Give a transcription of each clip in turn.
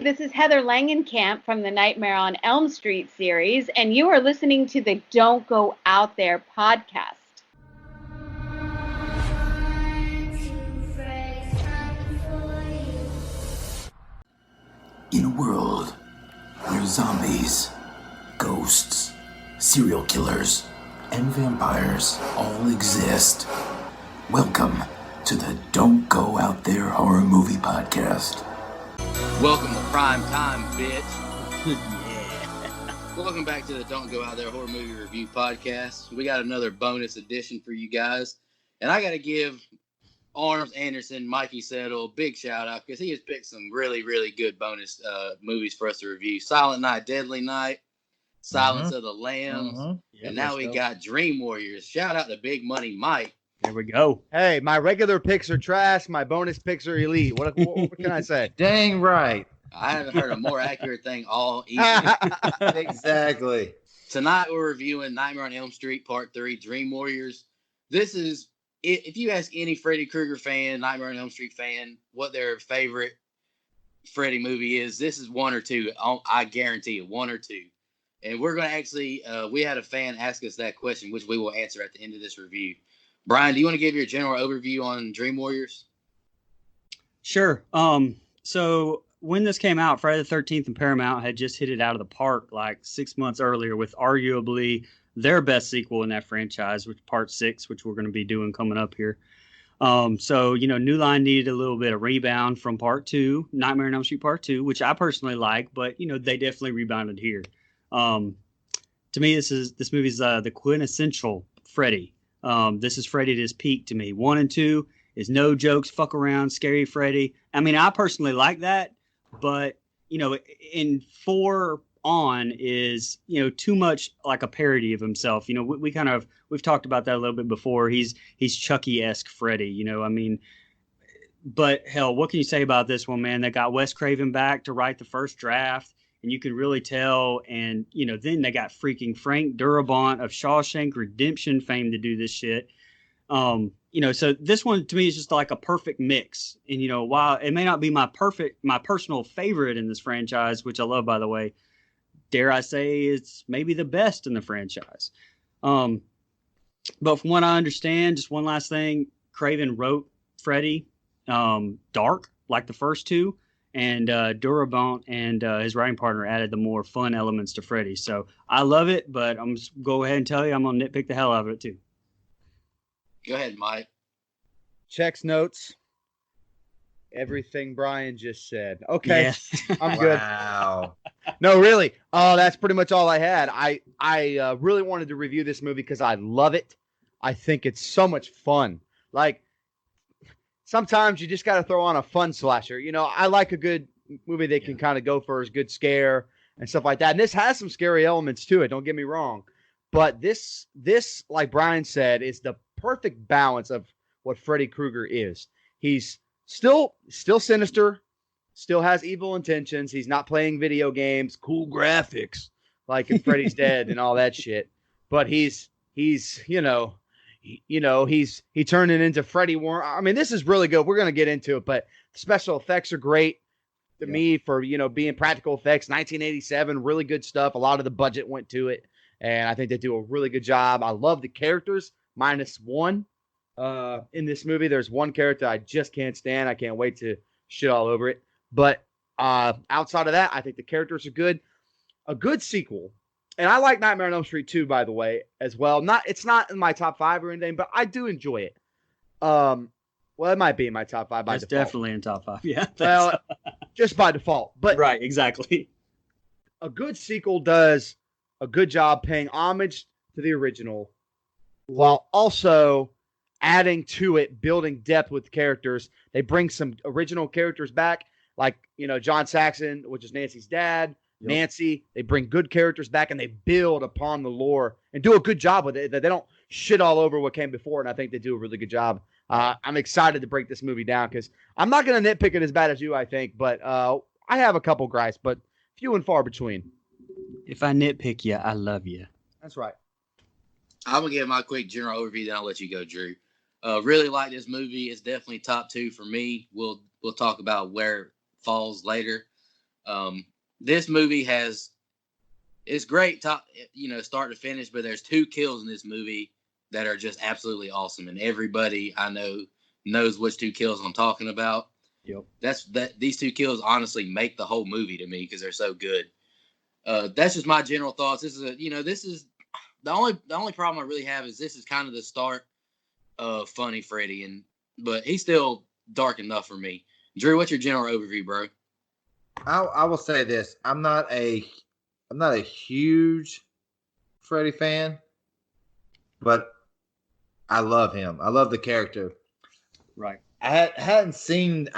this is Heather Langenkamp from the Nightmare on Elm Street series, and you are listening to the Don't Go Out There podcast. In a world where zombies, ghosts, serial killers, and vampires all exist, welcome to the Don't Go Out There Horror Movie Podcast. Welcome to prime time, bitch. Yeah. Welcome back to the Don't Go Out There Horror Movie Review Podcast. We got another bonus edition for you guys. And I got to give Arms Anderson, Mikey Settle, big shout out because he has picked some really, really good bonus movies for us to review. Silent Night, Deadly Night, Silence of the Lambs, and now we got Dream Warriors. Shout out to Big Money Mike. There we go. Hey, my regular picks are trash. My bonus picks are elite. What can I say? Dang right. I haven't heard a more accurate thing all evening. Exactly. Tonight we're reviewing Nightmare on Elm Street Part 3, Dream Warriors. This is, if you ask any Freddy Krueger fan, Nightmare on Elm Street fan, what their favorite Freddy movie is, this is one or two. I guarantee it, one or two. And we're going to actually, we had a fan ask us that question, which we will answer at the end of this review. Brian, do you want to give your general overview on Dream Warriors? Sure. So when this came out, Friday the 13th and Paramount had just hit it out of the park like 6 months earlier with arguably their best sequel in that franchise, which Part 6, which we're going to be doing coming up here. So, New Line needed a little bit of rebound from Part 2, Nightmare on Elm Street Part 2, which I personally like, but, they definitely rebounded here. To me, this movie's the quintessential Freddy. This is Freddy at his peak to me. 1 and 2 is no jokes, fuck around, scary Freddy. I mean, I personally like that, but in 4 on is too much like a parody of himself. We've talked about that a little bit before. He's Chucky-esque Freddy. I mean, but hell, what can you say about this one, man? They got Wes Craven back to write the first draft. And you can really tell, and, then they got freaking Frank Darabont of Shawshank Redemption fame to do this shit. So this one to me is just like a perfect mix. And, while it may not be my personal favorite in this franchise, which I love, by the way, dare I say it's maybe the best in the franchise. But from what I understand, just one last thing, Craven wrote Freddy dark, like the first two. And Darabont and his writing partner added the more fun elements to Freddy. So I love it, but I'm just go ahead and tell you I'm going to nitpick the hell out of it too. Go ahead, Mike. Checks notes. Everything Brian just said. Okay, yeah. I'm good. Wow. No, really. That's pretty much all I had. I really wanted to review this movie because I love it. I think it's so much fun. Like, sometimes you just got to throw on a fun slasher. I like a good movie that can kind of go for a good scare and stuff like that. And this has some scary elements to it. Don't get me wrong. But this, like Brian said, is the perfect balance of what Freddy Krueger is. He's still sinister, still has evil intentions. He's not playing video games, cool graphics like in Freddy's Dead and all that shit. But he's he turned it into Freddy Warren. I mean, this is really good. We're going to get into it, but special effects are great to me for, being practical effects. 1987, really good stuff. A lot of the budget went to it, and I think they do a really good job. I love the characters, minus one. In this movie, there's one character I just can't stand. I can't wait to shit all over it. But outside of that, I think the characters are good. A good sequel. And I like Nightmare on Elm Street 2, by the way, as well. It's not in my top 5 or anything, but I do enjoy it. Well, it might be in my top 5 by default. It's definitely in top 5, yeah. Well, just by default. But right, exactly. A good sequel does a good job paying homage to the original while also adding to it, building depth with characters. They bring some original characters back, like, John Saxon, which is Nancy's dad. Nancy, they bring good characters back and they build upon the lore and do a good job with it. They don't shit all over what came before, and I think they do a really good job. I'm excited to break this movie down because I'm not going to nitpick it as bad as you, I think, but I have a couple gripes, but few and far between. If I nitpick you, I love you. That's right. I'm going to give my quick general overview, then I'll let you go, Drew. Really like this movie. It's definitely top 2 for me. We'll talk about where it falls later. This movie it's great, top, start to finish, but there's 2 kills in this movie that are just absolutely awesome, and everybody I know knows which 2 kills I'm talking about. Yep. These 2 kills honestly make the whole movie to me because they're so good. That's just my general thoughts. This is the only problem I really have is this is kind of the start of Funny Freddy, but he's still dark enough for me. Drew, what's your general overview, bro? I will say this: I'm not a huge Freddy fan, but I love him. I love the character. Right. I hadn't seen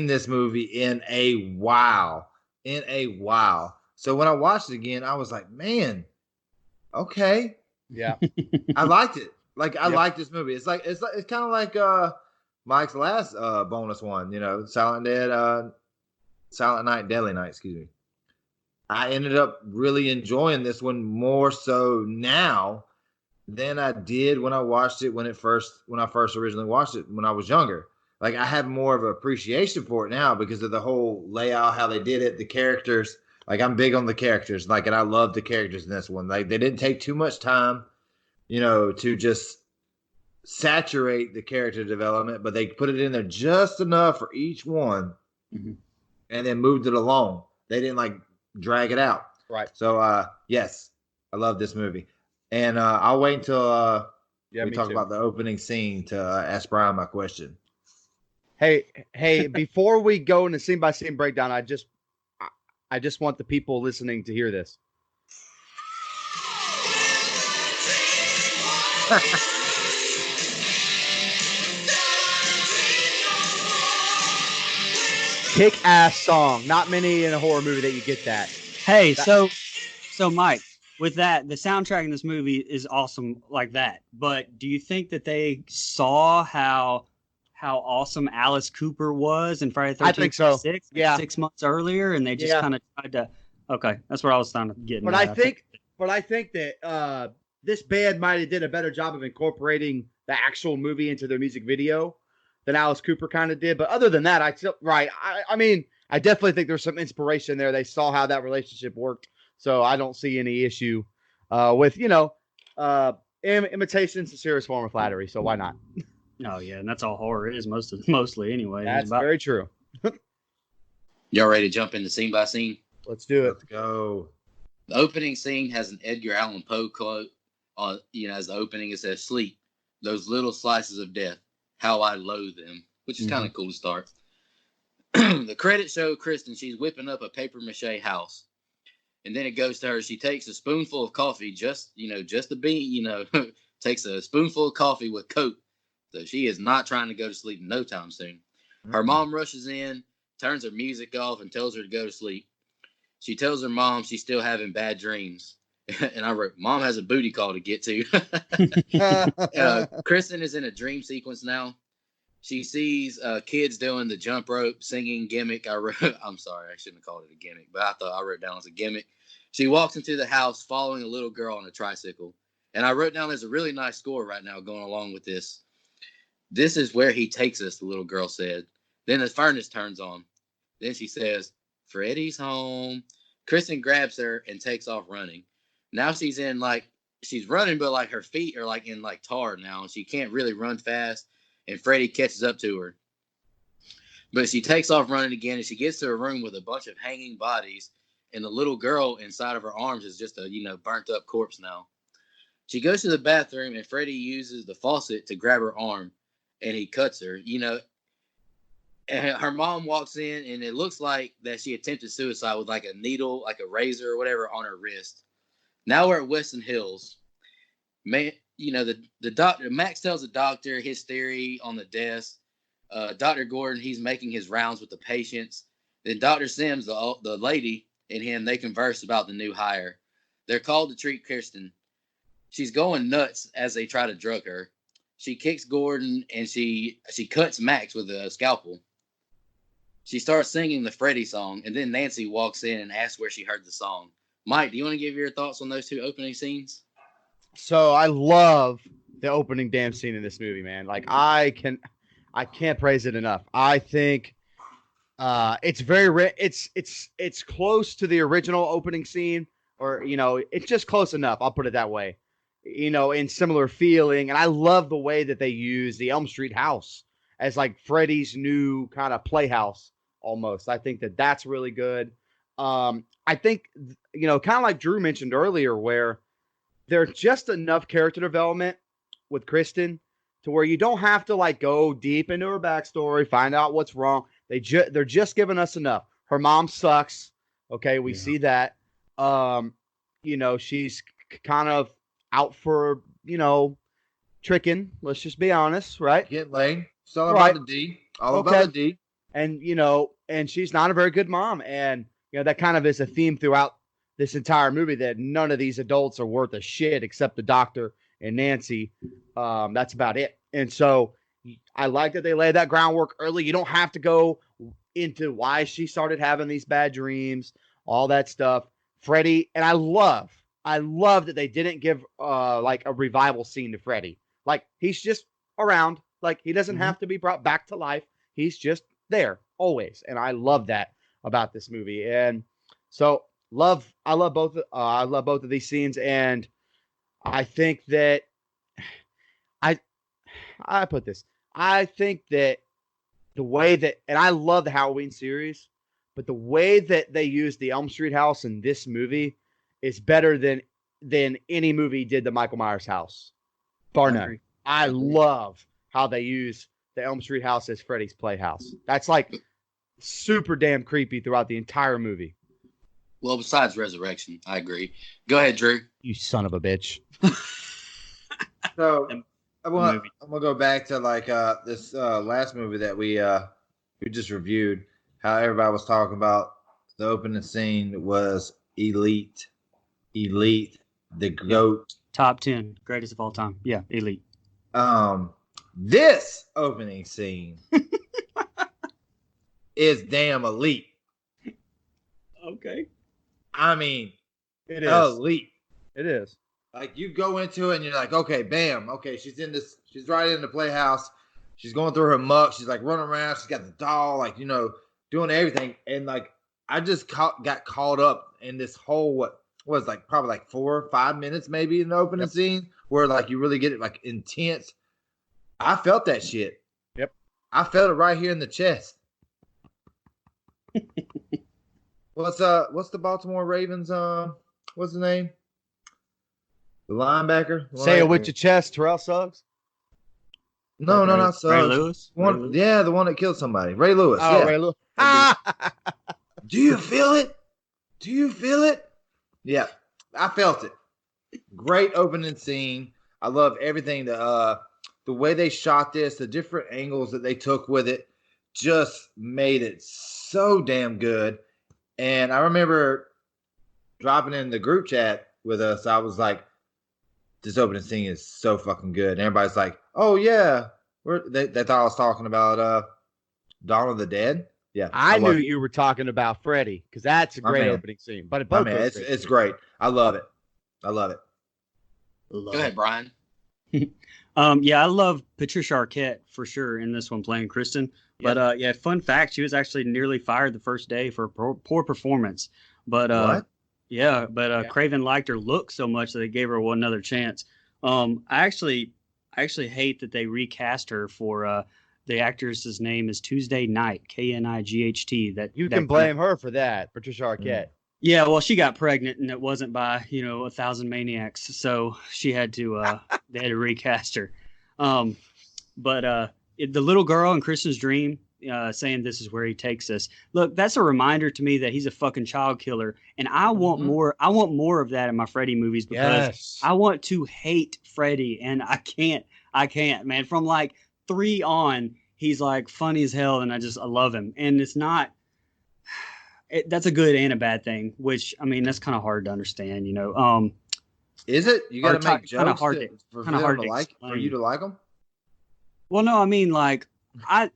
this movie in a while. So when I watched it again, I was like, man, okay, Yeah. I liked it. Like I Yep. like this movie. It's kind of like Mike's last bonus one. Silent Night, Deadly Night. Excuse me. I ended up really enjoying this one more so now than I did when I watched it when I first originally watched it when I was younger. Like I have more of an appreciation for it now because of the whole layout, how they did it, the characters. Like I'm big on the characters, and I love the characters in this one. Like they didn't take too much time, to just saturate the character development, but they put it in there just enough for each one, and then moved it along. They didn't drag it out. Right. So yes, I love this movie. And I'll wait until we talk about the opening scene to ask Brian my question. Hey, before we go into scene by scene breakdown, I just want the people listening to hear this. Kick-ass song. Not many in a horror movie that you get that. Hey, so Mike, with that, the soundtrack in this movie is awesome like that. But do you think that they saw how awesome Alice Cooper was in Friday the 13th? I think so. 6 months earlier, and they just kind of tried to. Okay, that's what I was trying to get. But I think that this band might have did a better job of incorporating the actual movie into their music video than Alice Cooper kind of did. But other than that, I definitely think there's some inspiration there. They saw how that relationship worked, so I don't see any issue with imitation, sincerest form of flattery. So why not? Oh yeah, and that's all horror is mostly anyway. That's very true. Y'all ready to jump into scene by scene? Let's do it. Let's go. The opening scene has an Edgar Allan Poe quote on, as the opening. It says, "Sleep, those little slices of death, how I loathe them," which is kind of cool to start. The credits show Kristen. She's whipping up a paper mache house, and then it goes to her. She takes a spoonful of coffee, just a bean, takes a spoonful of coffee with Coke. So she is not trying to go to sleep no time soon. Her mom rushes in, turns her music off, and tells her to go to sleep. She tells her mom she's still having bad dreams. And I wrote, "Mom has a booty call to get to." Kristen is in a dream sequence now. She sees kids doing the jump rope, singing gimmick. I'm sorry, I shouldn't have called it a gimmick, but I wrote down as a gimmick. She walks into the house following a little girl on a tricycle. And I wrote down there's a really nice score right now going along with this. "This is where he takes us," the little girl said. Then the furnace turns on. Then she says, "Freddy's home." Kristen grabs her and takes off running. Now she's in she's running, but her feet are in tar now, and she can't really run fast. And Freddy catches up to her. But she takes off running again, and she gets to a room with a bunch of hanging bodies, and the little girl inside of her arms is just a burnt up corpse now. She goes to the bathroom, and Freddy uses the faucet to grab her arm, and he cuts her. And her mom walks in, and it looks like that she attempted suicide with a needle, a razor or whatever on her wrist. Now we're at Weston Hills. Man, the doctor, Max tells the doctor his theory on the deaths. Dr. Gordon, he's making his rounds with the patients. Then Dr. Sims, the lady, and him, they converse about the new hire. They're called to treat Kirsten. She's going nuts as they try to drug her. She kicks Gordon, and she cuts Max with a scalpel. She starts singing the Freddy song, and then Nancy walks in and asks where she heard the song. Mike, do you want to give your thoughts on those 2 opening scenes? So I love the opening damn scene in this movie, man. I can't praise it enough. I think It's very it's close to the original opening scene, or it's just close enough. I'll put it that way. In similar feeling, and I love the way that they use the Elm Street house as like Freddy's new kind of playhouse almost. I think that that's really good. I think kind of like Drew mentioned earlier, where there's just enough character development with Kristen to where you don't have to like go deep into her backstory, find out what's wrong. They're just giving us enough. Her mom sucks. Okay, we see that. She's kind of out for tricking. Let's just be honest, right? Get laid. It's all Right. about the D. All about the D. And and she's not a very good mom, and that kind of is a theme throughout this entire movie, that none of these adults are worth a shit except the doctor and Nancy. That's about it. And so I like that they laid that groundwork early. You don't have to go into why she started having these bad dreams, all that stuff. Freddy, and I love that they didn't give like a revival scene to Freddy. Like, he's just around. Like, he doesn't have to be brought back to life. He's just there always. And I love that about this movie. And so I love both of these scenes. And I think that I put this. I think that the way that, and I love the Halloween series, but the way that they use the Elm Street house in this movie is better than any movie did the Michael Myers house. Bar none. I love how they use the Elm Street house as Freddy's playhouse. That's like super damn creepy throughout the entire movie. Well, besides Resurrection, I agree. Go ahead, Drew. You son of a bitch. So I'm gonna go back to like this last movie that we just reviewed. How everybody was talking about the opening scene was Elite, the GOAT. Top 10 greatest of all time. Yeah, Elite. This opening scene is damn elite. Okay. I mean, It is. elite. It is. Like, you go into it and you're like, okay, bam, okay, she's right in the playhouse. She's going through her muck. She's like running around. She's got the doll, like, doing everything. And like, I just got caught up in this whole, what was like probably like 4 or 5 minutes maybe in the opening scene, where like you really get it like intense. I felt that shit. Yep. I felt it right here in the chest. What's the Baltimore Ravens what's the name? The linebacker? Say it with your chest, Terrell Suggs. No, not Suggs. Ray Lewis? Yeah, the one that killed somebody. Ray Lewis. Oh, yeah. Ray Lewis. Do you feel it? Do you feel it? Yeah, I felt it. Great opening scene. I love everything. The way they shot this, the different angles that they took with it, just made it so damn good. And I remember dropping in the group chat with us. I was like, this opening scene is so fucking good. And everybody's like, oh yeah. They thought I was talking about Dawn of the Dead. Yeah. I knew you were talking about Freddy, because that's a great opening scene. But it's great. I love it. I love it. Go ahead, Brian. Yeah, I love Patricia Arquette for sure in this one playing Kristen. But yeah, fun fact, she was actually nearly fired the first day for poor performance. But What? yeah, but Craven liked her look so much that they gave her one another chance. I actually hate that they recast her for the actress's name is Tuesday Knight, Knight. That you can blame her for that, Patricia Arquette. Yeah, well, she got pregnant and it wasn't by 1,000 Maniacs, so she had to they had to recast her. But the little girl in Kristen's dream saying this is where he takes us. Look, that's a reminder to me that he's a fucking child killer, and I want more. I want more of that in my Freddy movies, because I want to hate Freddy, and I can't, man. From like 3 on, he's like funny as hell, and I love him. And it's not. That's a good and a bad thing, which I mean that's kind of hard to understand, Is it? You got to make jokes for you to like them? Well, no, I mean like I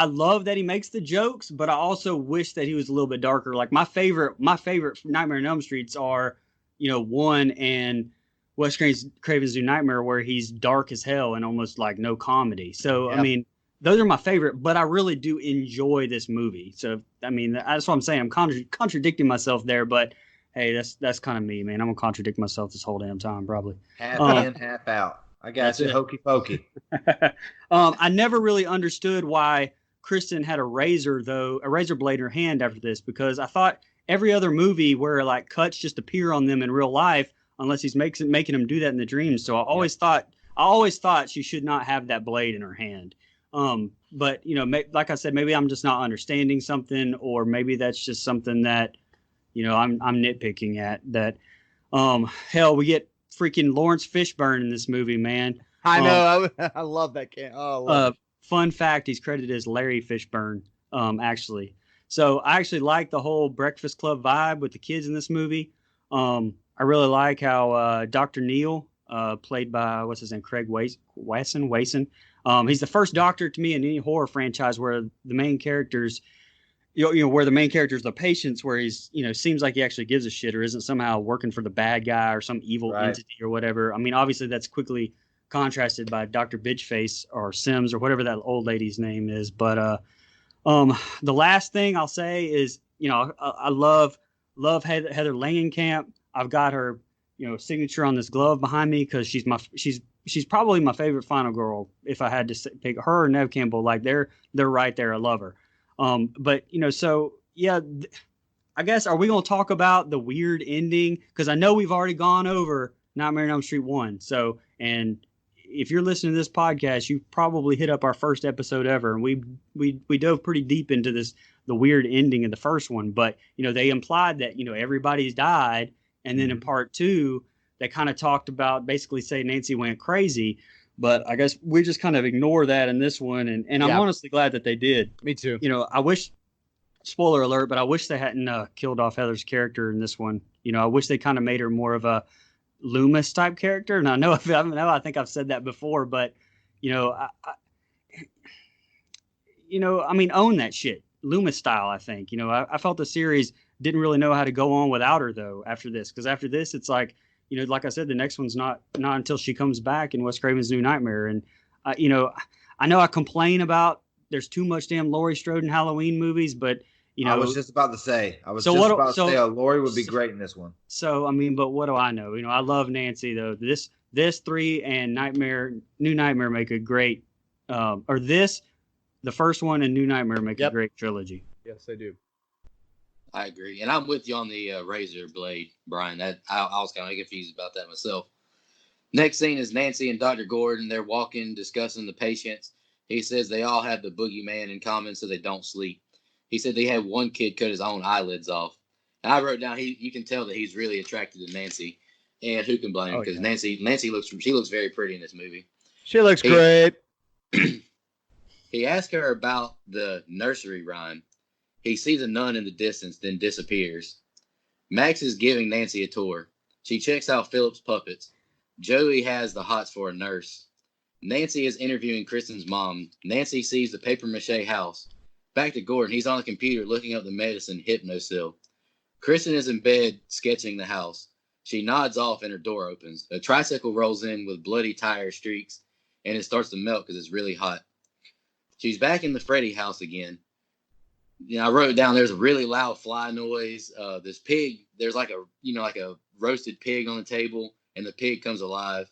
love that he makes the jokes, but I also wish that he was a little bit darker. Like my favorite Nightmare on Elm Streets are, 1 and Wes Craven's New Nightmare, where he's dark as hell and almost like no comedy. So I mean, those are my favorite, but I really do enjoy this movie. So I mean, that's what I'm saying. I'm contradicting myself there, but hey, that's kind of me, man. I'm gonna contradict myself this whole damn time, probably. Half Um, in, half out. I got That's you, it. hokey pokey. I never really understood why Kristen had a razor blade in her hand after this, because I thought every other movie where like cuts just appear on them in real life, unless he's making them do that in the dreams. So I always thought she should not have that blade in her hand. But you know, like I said, maybe I'm just not understanding something, or maybe that's just something that, you know, I'm nitpicking at. That hell, we get freaking Lawrence Fishburne in this movie, man. I know. I love that kid. Oh, I love it. Fun fact, he's credited as Larry Fishburne, actually. So I actually like the whole Breakfast Club vibe with the kids in this movie. I really like how Dr. Neil, played by, what's his name, Craig Wasson. He's the first doctor to me in any horror franchise where the main characters, where the main character is the patients, where he's, seems like he actually gives a shit or isn't somehow working for the bad guy or some evil entity or whatever. I mean, obviously that's quickly contrasted by Dr. Bitchface or Sims or whatever that old lady's name is. But the last thing I'll say is, I love Heather Langenkamp. I've got her, signature on this glove behind me because she's probably my favorite Final Girl. If I had to pick her or Nev Campbell, like they're right there. I love her. But so yeah, I guess, are we going to talk about the weird ending? Because I know we've already gone over Nightmare on Elm Street 1. So, and if you're listening to this podcast, you probably hit up our first episode ever, and we dove pretty deep into the weird ending of the first one. But they implied that everybody's died, and then in part 2, they kind of talked about, basically say Nancy went crazy. But I guess we just kind of ignore that in this one, and I'm honestly glad that they did. Me too. I wish, spoiler alert, but I wish they hadn't killed off Heather's character in this one. I wish they kind of made her more of a Loomis type character. And I I think I've said that before, but I mean, own that shit, Loomis style. I think I felt the series didn't really know how to go on without her though after this, because after this it's like, like I said, the next one's not until she comes back in Wes Craven's New Nightmare. And I know I complain about there's too much damn Laurie Strode in Halloween movies, but I was just about to say, Laurie would be great in this one. So, I mean, but what do I know? I love Nancy though. This 3 and New Nightmare make a great, the first one and New Nightmare make a great trilogy. Yes, they do. I agree. And I'm with you on the razor blade, Brian. That I was kind of confused about that myself. Next scene is Nancy and Dr. Gordon. They're walking, discussing the patients. He says they all have the boogeyman in common, so they don't sleep. He said they had one kid cut his own eyelids off. And I wrote down, you can tell that he's really attracted to Nancy. And who can blame him? Because Nancy looks very pretty in this movie. She looks great. He asked her about the nursery rhyme. He sees a nun in the distance, then disappears. Max is giving Nancy a tour. She checks out Philip's puppets. Joey has the hots for a nurse. Nancy is interviewing Kristen's mom. Nancy sees the papier-mâché house. Back to Gordon. He's on the computer looking up the medicine Hypnosil. Kristen is in bed sketching the house. She nods off and her door opens. A tricycle rolls in with bloody tire streaks, and it starts to melt because it's really hot. She's back in the Freddy house again. I wrote down there's a really loud fly noise. This pig, there's like a roasted pig on the table, and the pig comes alive.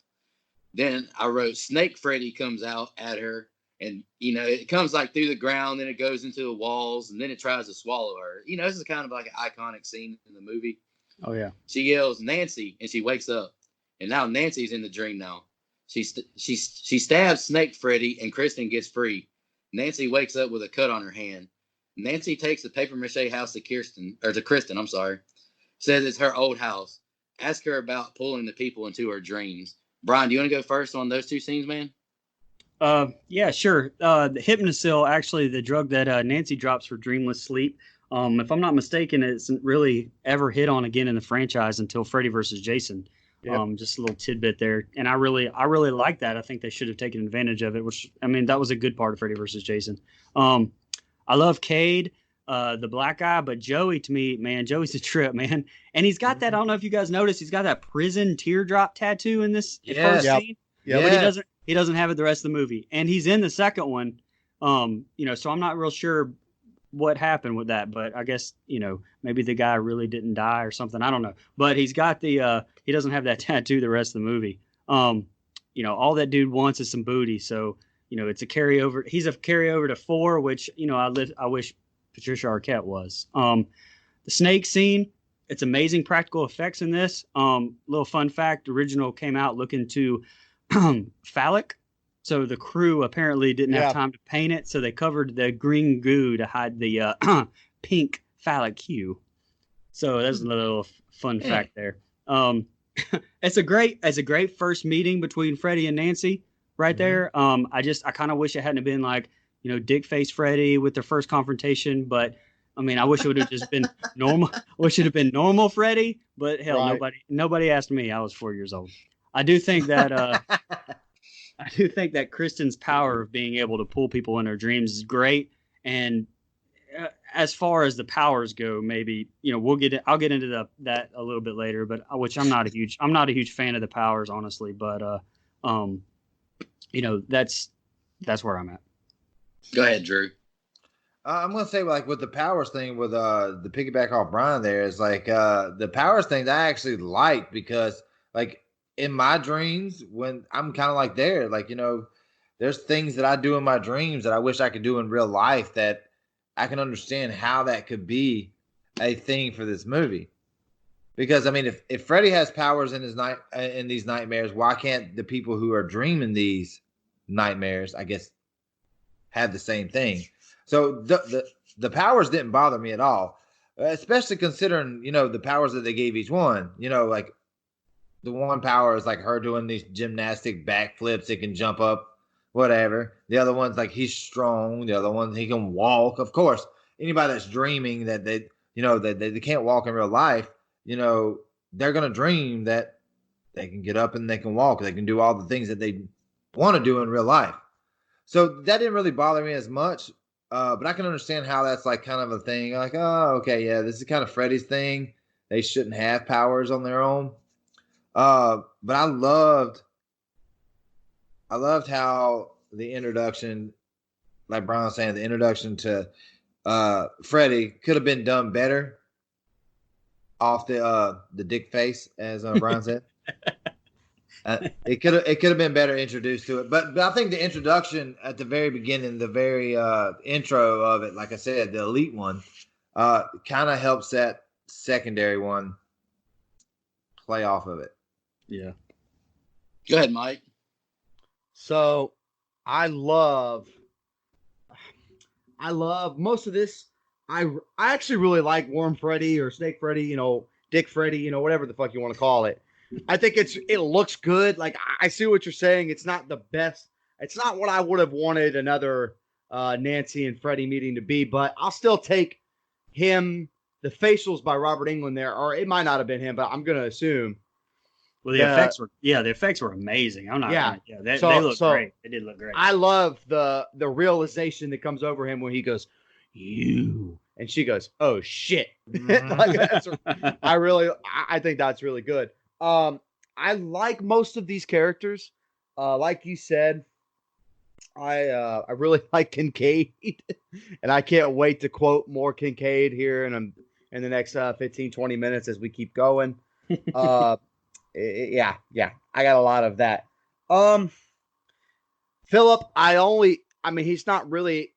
Then I wrote Snake Freddy comes out at her, and it comes like through the ground, then it goes into the walls, and then it tries to swallow her. This is kind of like an iconic scene in the movie. Oh yeah. She yells Nancy, and she wakes up, and now Nancy's in the dream now. She stabs Snake Freddy, and Kristen gets free. Nancy wakes up with a cut on her hand. Nancy takes the papier-mâché house to Kristen. Says it's her old house. Ask her about pulling the people into her dreams. Brian, do you want to go first on those 2 scenes, man? Yeah, sure. The Hypnosil, actually the drug that Nancy drops for dreamless sleep. If I'm not mistaken, it isn't really ever hit on again in the franchise until Freddy vs. Jason. Yep. Just a little tidbit there. And I really like that. I think they should have taken advantage of it, which, I mean, that was a good part of Freddy vs. Jason. I love Cade, the black guy, but Joey, to me, man, Joey's a trip, man. And he's got that, I don't know if you guys noticed, he's got that prison teardrop tattoo in this first scene. Yeah, but he doesn't have it the rest of the movie. And he's in the second one So I'm not real sure what happened with that, but I guess, maybe the guy really didn't die or something. I don't know. But he's got he doesn't have that tattoo the rest of the movie. All that dude wants is some booty. So, it's a carryover. He's a carryover to 4, which, I wish Patricia Arquette was. The snake scene, it's amazing practical effects in this. Little fun fact, original came out looking too phallic. So the crew apparently didn't have time to paint it, so they covered the green goo to hide the pink phallic hue. So that's a little fun fact there. It's a great first meeting between Freddie and Nancy right there. I kind of wish it hadn't been like, dick face Freddie with their first confrontation, but I mean, I wish it would have just been normal. Wish it had been normal Freddie, but hell, nobody asked me. I was 4 years old. I do think that Kristen's power of being able to pull people in their dreams is great. And as far as the powers go, maybe I'll get into that a little bit later. But which I'm not a huge fan of the powers, honestly. But that's where I'm at. Go ahead, Drew. I'm gonna say, like, with the powers thing, with the piggyback off Brian, there is like the powers thing that I actually like, because like in my dreams, when I'm kind of like there, like, there's things that I do in my dreams that I wish I could do in real life, that I can understand how that could be a thing for this movie. Because I mean, if Freddy has powers in these nightmares, why can't the people who are dreaming these nightmares, I guess, have the same thing? So the powers didn't bother me at all, especially considering, the powers that they gave each one. Like the one power is like her doing these gymnastic backflips. It can jump up, whatever. The other one's like he's strong. The other one, he can walk. Of course, anybody that's dreaming that they can't walk in real life, they're going to dream that they can get up and they can walk. They can do all the things that they want to do in real life. So that didn't really bother me as much. But I can understand how that's like kind of a thing. Like, oh, okay, yeah, this is kind of Freddy's thing. They shouldn't have powers on their own. But I loved how the introduction, like Brian was saying, the introduction to Freddy could have been done better off the dick face, as Brian said. It could have been better introduced to it, but I think the introduction at the very beginning, the very intro of it, like I said, the elite one, kind of helps that secondary one play off of it. Yeah. Go ahead, Mike. So I love most of this. I actually really like Worm Freddy or Snake Freddy, Dick Freddy, whatever the fuck you want to call it. I think it looks good. Like, I see what you're saying. It's not the best. It's not what I would have wanted another Nancy and Freddie meeting to be, but I'll still take him. The facials by Robert Englund there, or it might not have been him, but I'm going to assume. Well, the effects were amazing. I'm not. They look great. They did look great. I love the realization that comes over him when he goes, "You," and she goes, "Oh shit." I think that's really good. I like most of these characters. Like you said, I really like Kincaid, and I can't wait to quote more Kincaid here in the next 15, 20 minutes as we keep going. Yeah, I got a lot of that. Philip, he's not really,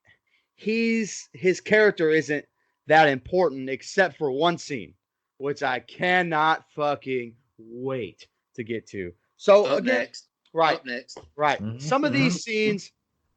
his character isn't that important except for one scene, which I cannot fucking wait to get to. So Up again, next. right, Up next. right. Mhm, Some of these scenes,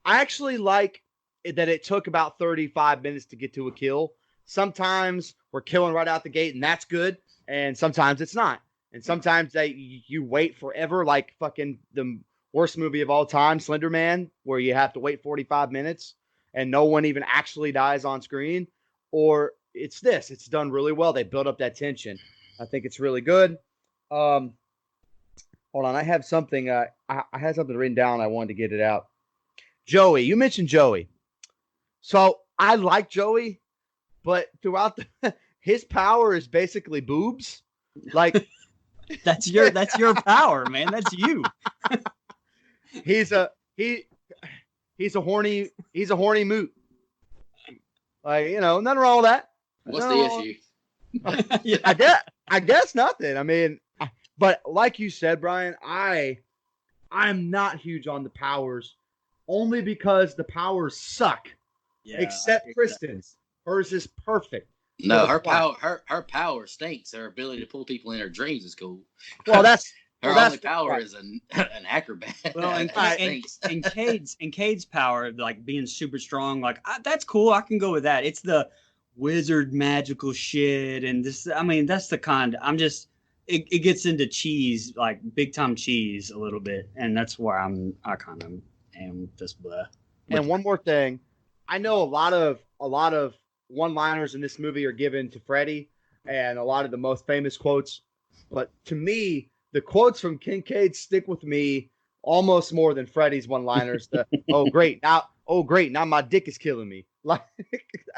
I actually like that it took about 35 minutes to get to a kill. Sometimes we're killing right out the gate, and that's good, and sometimes it's not. And sometimes you wait forever, like fucking the worst movie of all time, Slender Man, where you have to wait 45 minutes and no one even actually dies on screen. Or it's this. It's done really well. They build up that tension. I think it's really good. Hold on. I have something. I had something written down. I wanted to get it out. Joey. You mentioned Joey. So I like Joey, but throughout his power is basically boobs. Like, That's your power, man. That's you. He's a horny moot. Like, nothing wrong with that. What's Nothing the wrong- issue? Yeah. I guess nothing. I mean, but like you said, Brian, I'm not huge on the powers, only because the powers suck. Yeah, Except Kristen's. Hers is perfect. No, the her plot. her power stinks. Her ability to pull people in her dreams is cool. Well, that's Her well, only that's power right. is an acrobat. Well, and, That and, stinks. and Cade's power, like being super strong, like that's cool. I can go with that. It's the wizard magical shit, and this. I mean, that's the kind. It gets into cheese, like big time cheese, a little bit, and that's where I kind of am just blah. And one more thing, I know a lot of one-liners in this movie are given to Freddy, and a lot of the most famous quotes. But to me, the quotes from Kincaid stick with me almost more than Freddy's one-liners. Oh great, now my dick is killing me. Like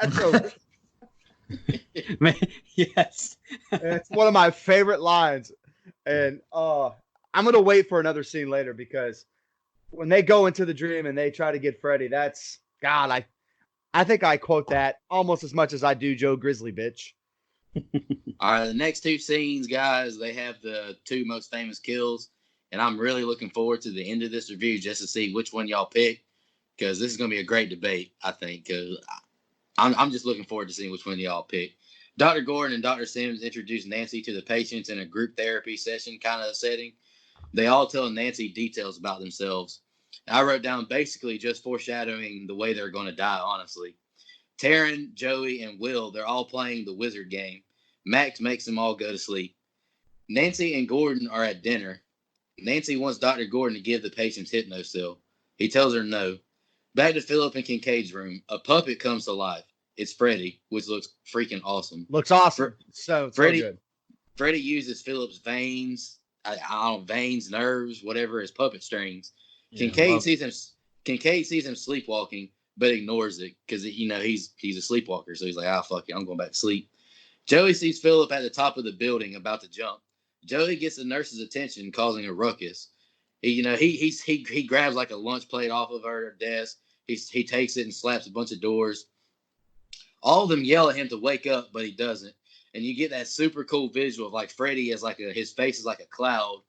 that's so. Man, yes. It's one of my favorite lines, and I'm gonna wait for another scene later because when they go into the dream and they try to get Freddy, that's God. I think I quote that almost as much as I do Joe Grizzly bitch. All right, the next two scenes, guys, they have the two most famous kills, and I'm really looking forward to the end of this review just to see which one y'all pick, because this is going to be a great debate, I think, because I'm just looking forward to seeing which one y'all pick. Dr. Gordon and Dr. Sims introduce Nancy to the patients in a group therapy session kind of setting. They all tell Nancy details about themselves. I wrote down basically just foreshadowing the way they're going to die, honestly. Taryn, Joey, and Will, they're all playing the wizard game. Max makes them all go to sleep. Nancy and Gordon are at dinner. Nancy wants Dr. Gordon to give the patients Hypnocil. He tells her no. Back to Philip and Kincaid's room. A puppet comes to life. It's Freddy, which looks freaking awesome. Looks awesome. So Freddy, good. Freddy uses Philip's veins, veins, nerves, whatever, as puppet strings. Kincaid sees him sleepwalking, but ignores it because he's a sleepwalker. So he's like, fuck it, I'm going back to sleep. Joey sees Philip at the top of the building about to jump. Joey gets the nurse's attention, causing a ruckus. He grabs like a lunch plate off of her desk. He takes it and slaps a bunch of doors. All of them yell at him to wake up, but he doesn't. And you get that super cool visual of like Freddy as his face is like a cloud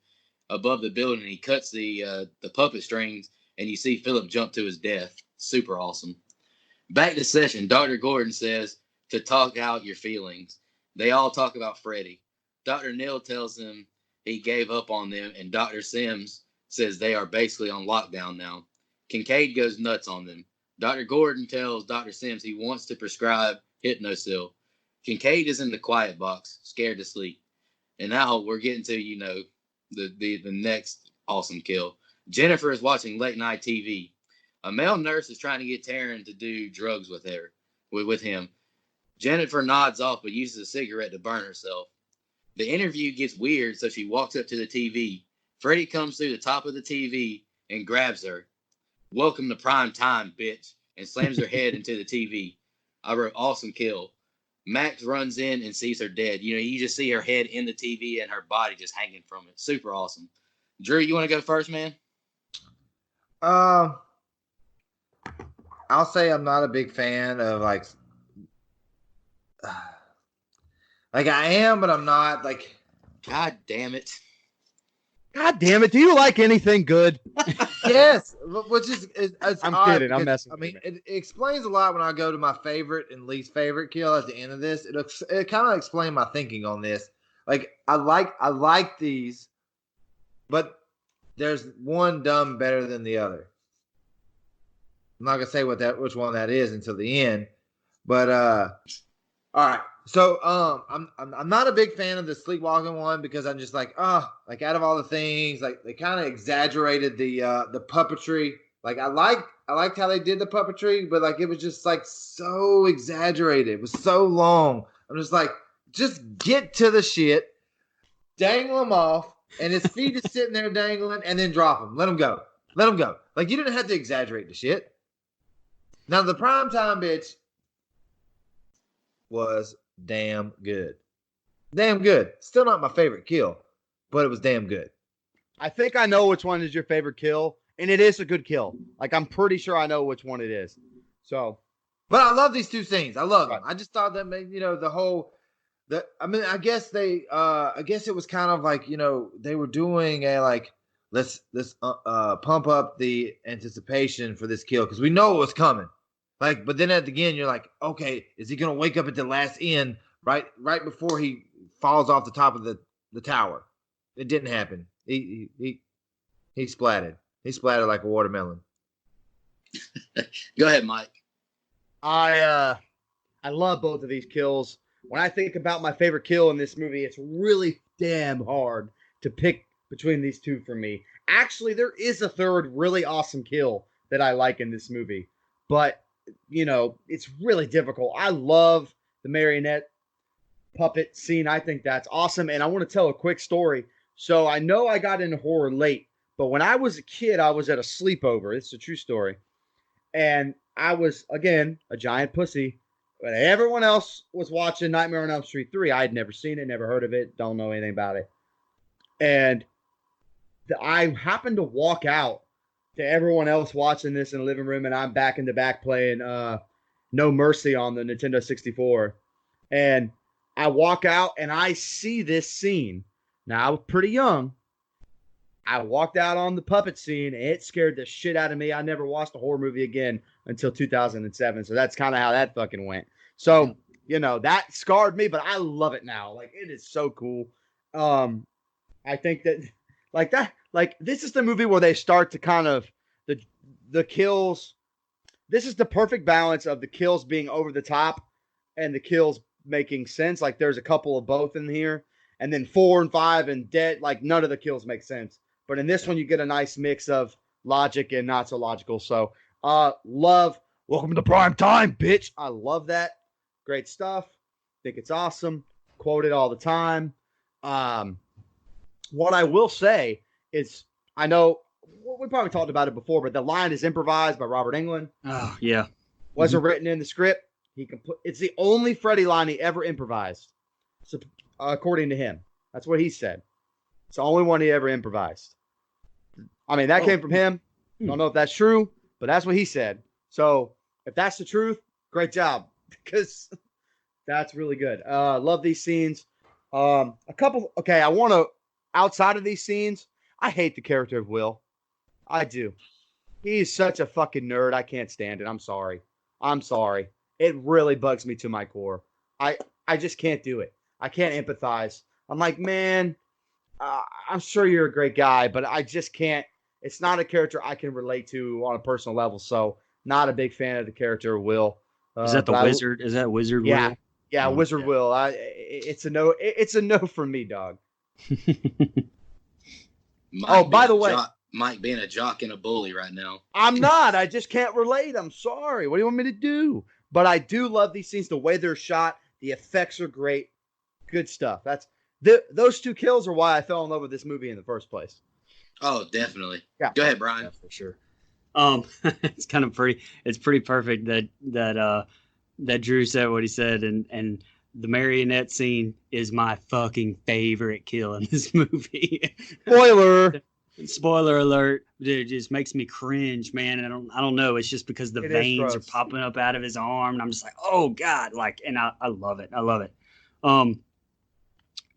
above the building. He cuts the puppet strings, and you see Philip jump to his death. Super awesome. Back to session. Dr. Gordon says to talk out your feelings. They all talk about Freddy. Dr. Neal tells them he gave up on them, and Dr. Sims says they are basically on lockdown now. Kincaid goes nuts on them. Dr. Gordon tells Dr. Sims he wants to prescribe Hypnocil. Kincaid is in the quiet box, scared to sleep. And now we're getting to, the next awesome kill. Jennifer is watching late night TV. A male nurse is trying to get Taryn to do drugs with him. Jennifer nods off but uses a cigarette to burn herself. The interview gets weird, so she walks up to the TV. Freddy comes through the top of the TV and grabs her. Welcome to prime time, bitch, and slams her head into the TV. I wrote awesome kill. Max runs in and sees her dead. You just see her head in the TV and her body just hanging from it. Super awesome. Drew, you want to go first, man? I'll say I'm not a big fan of like I am, but I'm not like. God damn it. God damn it. Do you like anything good? Yes, which is it's I'm odd kidding. I'm because, messing I with mean, you, it explains a lot when I go to my favorite and least favorite kill at the end of this. It kind of explained my thinking on this. Like I like these, but there's one done better than the other. I'm not gonna say which one that is until the end, but all right. So I'm not a big fan of the sleepwalking one because I'm just like like out of all the things, like they kind of exaggerated the puppetry. Like I liked how they did the puppetry, but like it was just like so exaggerated. It was so long. I'm just like, just get to the shit, dangle him off, and his feet is sitting there dangling, and then drop him. Let him go. Let him go. Like you didn't have to exaggerate the shit. Now the primetime bitch was damn good. Damn good. Still not my favorite kill, but it was damn good. I think I know which one is your favorite kill, and it is a good kill. Like, I'm pretty sure I know which one it is. So, But I love these two scenes. I love them. Right. I just thought that made, the whole I mean, I guess I guess it was kind of like, they were doing a like let's pump up the anticipation for this kill because we know it was coming. Like, but then at the end, you're like, okay, is he gonna wake up at the last end right before he falls off the top of the tower? It didn't happen. He splatted. He splattered like a watermelon. Go ahead, Mike. I love both of these kills. When I think about my favorite kill in this movie, it's really damn hard to pick between these two for me. Actually, there is a third really awesome kill that I like in this movie, but it's really difficult. I love the marionette puppet scene. I think that's awesome, and I want to tell a quick story. So I know I got into horror late, but when I was a kid, I was at a sleepover. It's a true story, and I was again a giant pussy. But everyone else was watching Nightmare on Elm Street 3. I had never seen it, never heard of it, don't know anything about it. And I happened to walk out to everyone else watching this in the living room, and I'm back in the back playing No Mercy on the Nintendo 64. And I walk out, and I see this scene. Now, I was pretty young. I walked out on the puppet scene, and it scared the shit out of me. I never watched a horror movie again until 2007. So that's kind of how that fucking went. So, that scarred me, but I love it now. Like, it is so cool. I think that this is the movie where they start to kind of the kills. This is the perfect balance of the kills being over the top and the kills making sense. Like, there's a couple of both in here. And then 4 and 5 and Dead, like, none of the kills make sense. But in this one, you get a nice mix of logic and not so logical. So, love. Welcome to prime time, bitch. I love that. Great stuff. Think it's awesome. Quote it all the time. What I will say is, I know we probably talked about it before, but the line is improvised by Robert Englund. Oh, yeah. Wasn't written in the script. It's the only Freddy line he ever improvised. So, according to him, that's what he said. It's the only one he ever improvised. I mean, that came from him. Don't know if that's true, but that's what he said. So if that's the truth, great job, because that's really good. Love these scenes. I want to, outside of these scenes, I hate the character of Will. I do. He's such a fucking nerd. I can't stand it. I'm sorry. It really bugs me to my core. I just can't do it. I can't empathize. I'm like, man, I'm sure you're a great guy, but I just can't. It's not a character I can relate to on a personal level. So, not a big fan of the character of Will. Is that the wizard? Is that Wizard Yeah. Will? Yeah, Wizard Will. It's a no. It's a no from me, dog. By the way, Mike being a jock and a bully right now. I'm not. I just can't relate. I'm sorry. What do you want me to do? But I do love these scenes. The way they're shot, the effects are great. Good stuff. Those two kills are why I fell in love with this movie in the first place. Oh, definitely. Yeah. Go ahead, Brian. Yeah, for sure. It's kind of pretty. It's pretty perfect that Drew said what he said, and the marionette scene is my fucking favorite kill in this movie. Spoiler alert! Dude, it just makes me cringe, man. And I don't know. It's just because the veins are popping up out of his arm, and I'm just like, oh god, like, and I love it. I love it.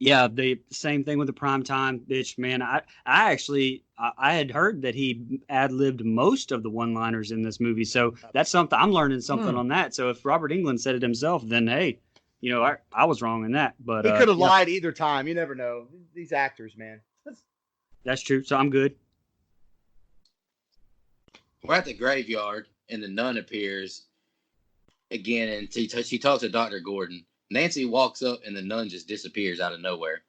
Yeah, the same thing with the primetime bitch, man. I had heard that he ad-libbed most of the one-liners in this movie, so that's something I'm learning something on that. So if Robert Englund said it himself, then hey, I was wrong in that. But he could have lied either time. You never know. These actors, man. That's true. So I'm good. We're at the graveyard, and the nun appears again, and she talks to Dr. Gordon. Nancy walks up, and the nun just disappears out of nowhere.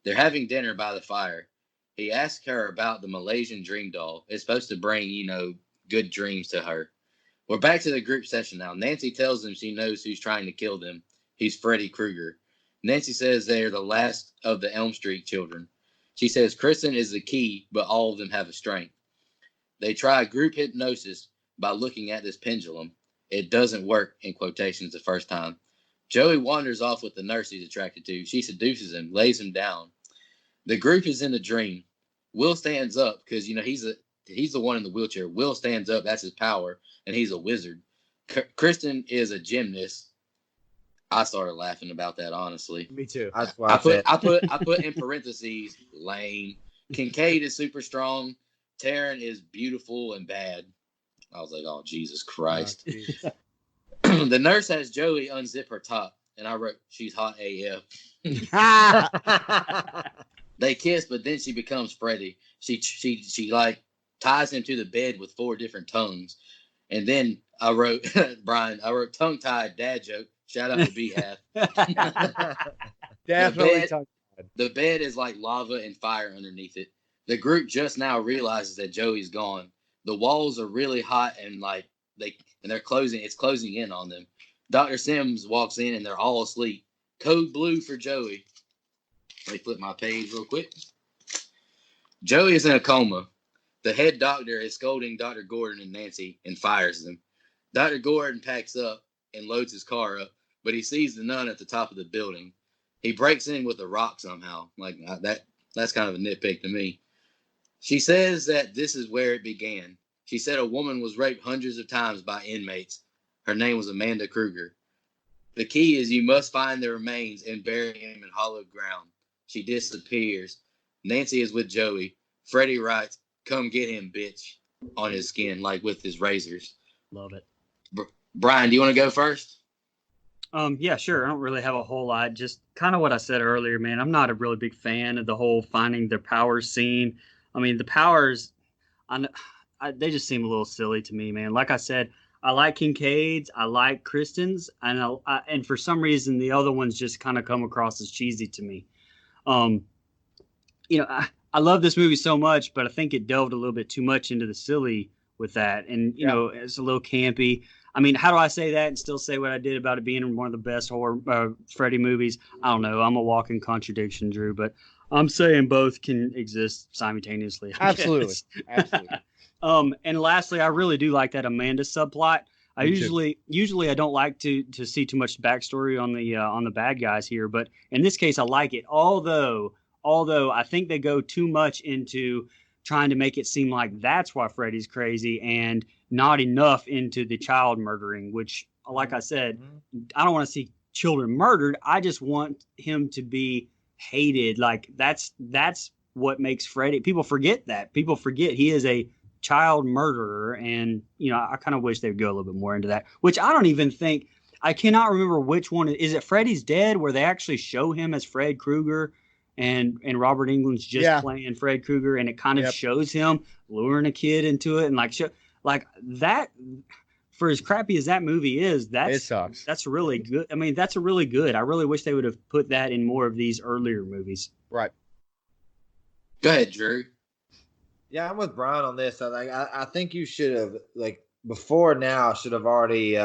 They're having dinner by the fire. He asks her about the Malaysian dream doll. It's supposed to bring, good dreams to her. We're back to the group session now. Nancy tells them she knows who's trying to kill them. He's Freddy Krueger. Nancy says they're the last of the Elm Street children. She says Kristen is the key, but all of them have a strength. They try group hypnosis by looking at this pendulum. It doesn't work, in quotations, the first time. Joey wanders off with the nurse he's attracted to. She seduces him, lays him down. The group is in a dream. Will stands up because, he's he's the one in the wheelchair. Will stands up. That's his power, and he's a wizard. Kristen is a gymnast. I started laughing about that, honestly. Me too. That's what I put in parentheses lame. Kincaid is super strong. Taryn is beautiful and bad. I was like, oh Jesus Christ. The nurse has Joey unzip her top, and I wrote, she's hot AF. They kiss, but then she becomes Freddy. She like ties him to the bed with 4 different tongues. And then I wrote, Brian, tongue tied dad joke. Shout out to Behalf. Definitely. The bed is like lava and fire underneath it. The group just now realizes that Joey's gone. The walls are really hot and they're closing. It's closing in on them. Dr. Sims walks in and they're all asleep. Code blue for Joey. Let me flip my page real quick. Joey is in a coma. The head doctor is scolding Dr. Gordon and Nancy and fires them. Dr. Gordon packs up and loads his car up, but he sees the nun at the top of the building. He breaks in with a rock somehow. That's kind of a nitpick to me. She says that this is where it began. She said a woman was raped hundreds of times by inmates. Her name was Amanda Kruger. The key is you must find the remains and bury him in hollowed ground. She disappears. Nancy is with Joey. Freddie writes, "Come get him, bitch," on his skin, like with his razors. Love it. Brian, do you want to go first? Yeah, sure. I don't really have a whole lot. Just kind of what I said earlier, man. I'm not a really big fan of the whole finding their powers scene. I mean, the powers, they just seem a little silly to me, man. Like I said, I like Kincaid's, I like Kristen's, and for some reason the other ones just kind of come across as cheesy to me. I love this movie so much, but I think it delved a little bit too much into the silly with that, and it's a little campy. I mean, how do I say that and still say what I did about it being one of the best horror Freddy movies? I don't know. I'm a walking contradiction, Drew, but I'm saying both can exist simultaneously. Absolutely. And lastly, I really do like that Amanda subplot. I usually I don't like to see too much backstory on the bad guys here, but in this case, I like it. Although I think they go too much into trying to make it seem like that's why Freddy's crazy and not enough into the child murdering, which, like I said, I don't want to see children murdered. I just want him to be hated. Like that's what makes Freddy. People forget that. People forget he is a child murderer, and I kind of wish they would go a little bit more into that, which I don't even think. I cannot remember which one. Is it Freddy's Dead, where they actually show him as Fred Krueger and Robert Englund's just playing Fred Krueger, and it kind of shows him luring a kid into it, and like that. For as crappy as that movie is, it sucks. That's really good. I mean, that's a really good. I really wish they would have put that in more of these earlier movies. Right. Go ahead, Drew. Yeah, I'm with Brian on this. I think you should have, before now, should have already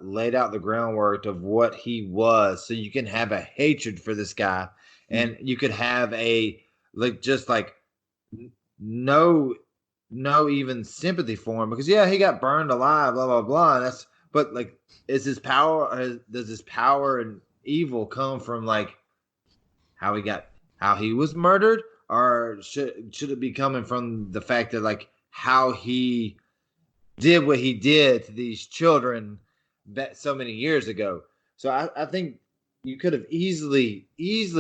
laid out the groundwork of what he was, so you can have a hatred for this guy, and you could have no even sympathy for him, because he got burned alive, blah blah blah. And does his power and evil come from how he was murdered? Or should it be coming from the fact that how he did what he did to these children so many years ago? So I think you could have easily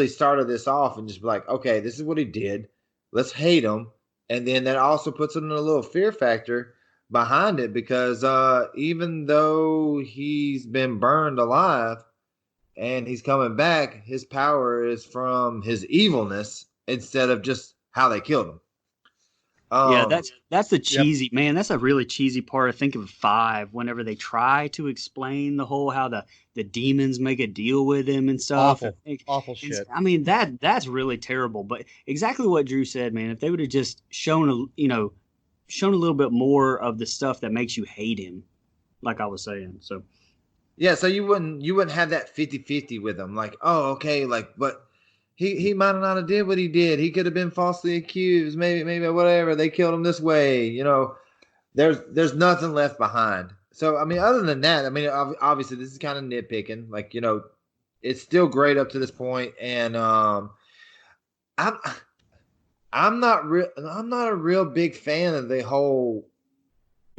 started this off and just be like, okay, this is what he did. Let's hate him. And then that also puts it in a little fear factor behind it, because even though he's been burned alive and he's coming back, his power is from his evilness instead of just how they killed him. That's the cheesy, man. That's a really cheesy part. I think of 5, whenever they try to explain the whole how the demons make a deal with him and stuff. Awful shit. I mean, that's really terrible. But exactly what Drew said, man. If they would have just shown a little bit more of the stuff that makes you hate him, like I was saying. So so you wouldn't have that 50-50 with him. But he might not have did what he did. He could have been falsely accused. Maybe whatever. They killed him this way. There's nothing left behind. So, I mean, other than that, I mean, obviously this is kind of nitpicking. It's still great up to this point. And I I'm not a real big fan of the whole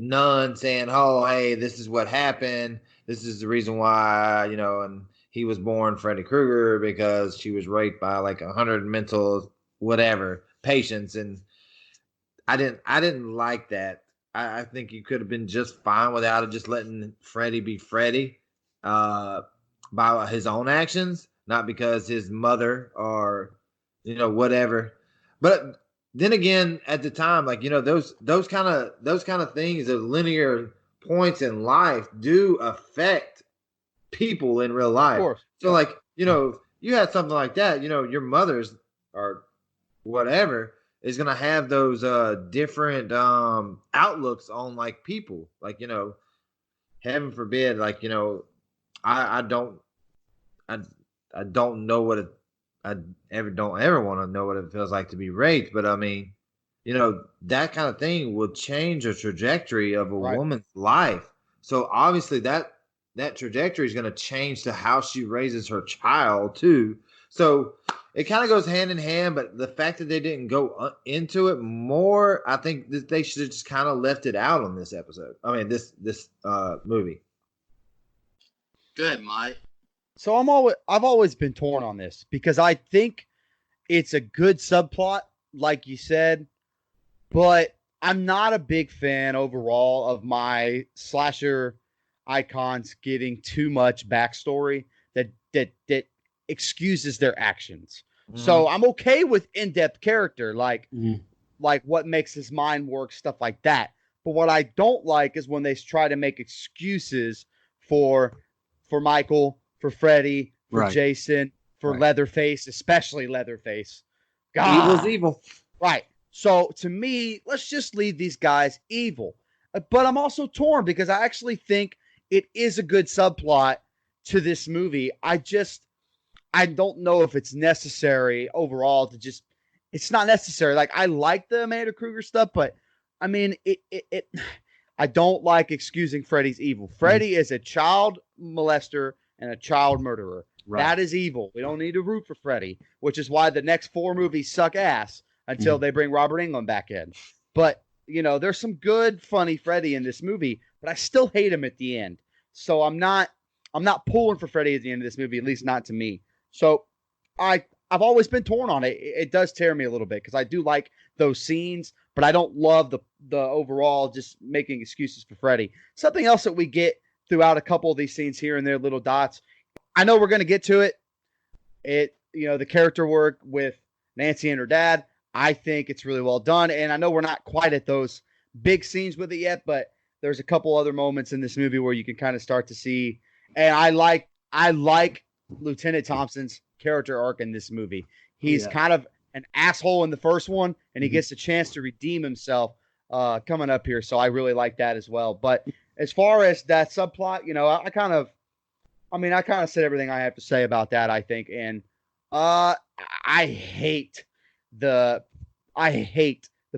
nun saying, "Oh, hey, this is what happened. This is the reason why, and he was born Freddy Krueger because she was raped by like 100 mental whatever patients." And I didn't like that. I think you could have been just fine without it, just letting Freddy be Freddy, by his own actions, not because his mother or whatever. But then again, at the time, like those kind of things, the linear points in life do affect people in real Of life. course. So like, you had something like that, your mother's or whatever is gonna have those different outlooks on like people. Like, heaven forbid, like, I don't I I don't know what it I don't ever want to know what it feels like to be raped, but I mean, that kind of thing will change the trajectory of a Right. woman's life. So obviously that trajectory is going to change to how she raises her child too. So it kind of goes hand in hand, but the fact that they didn't go into it more, I think that they should have just kind of left it out on this episode. I mean, this movie. Go ahead, Mike. So I've always been torn on this because I think it's a good subplot, like you said, but I'm not a big fan overall of my slasher icons getting too much backstory that excuses their actions. So I'm okay with in-depth character, like what makes his mind work, stuff like that. But what I don't like is when they try to make excuses for Michael, for Freddy, for Right. Jason, for Right. Leatherface, especially Leatherface. Evil's God. evil. Right. So to me, let's just leave these guys evil. But I'm also torn because I actually think it is a good subplot to this movie. I don't know if it's necessary overall to just. It's not necessary. Like I like the Amanda Kruger stuff, but I mean it I don't like excusing Freddy's evil. Freddy is a child molester and a child murderer. Right. That is evil. We don't need to root for Freddy, which is why the next 4 movies suck ass until they bring Robert Englund back in. But, there's some good, funny Freddy in this movie, but I still hate him at the end. So I'm not pulling for Freddy at the end of this movie, at least not to me. So I've always been torn on it. It does tear me a little bit because I do like those scenes, but I don't love the overall just making excuses for Freddy. Something else that we get throughout a couple of these scenes here and there, little dots. I know we're going to get to it. The character work with Nancy and her dad, I think it's really well done. And I know we're not quite at those big scenes with it yet, but there's a couple other moments in this movie where you can kind of start to see. And I like Lieutenant Thompson's character arc in this movie. He's kind of an asshole in the first one, and he gets a chance to redeem himself coming up here. So I really like that as well. But as far as that subplot, I kind of said everything I have to say about that, I think. And I hate the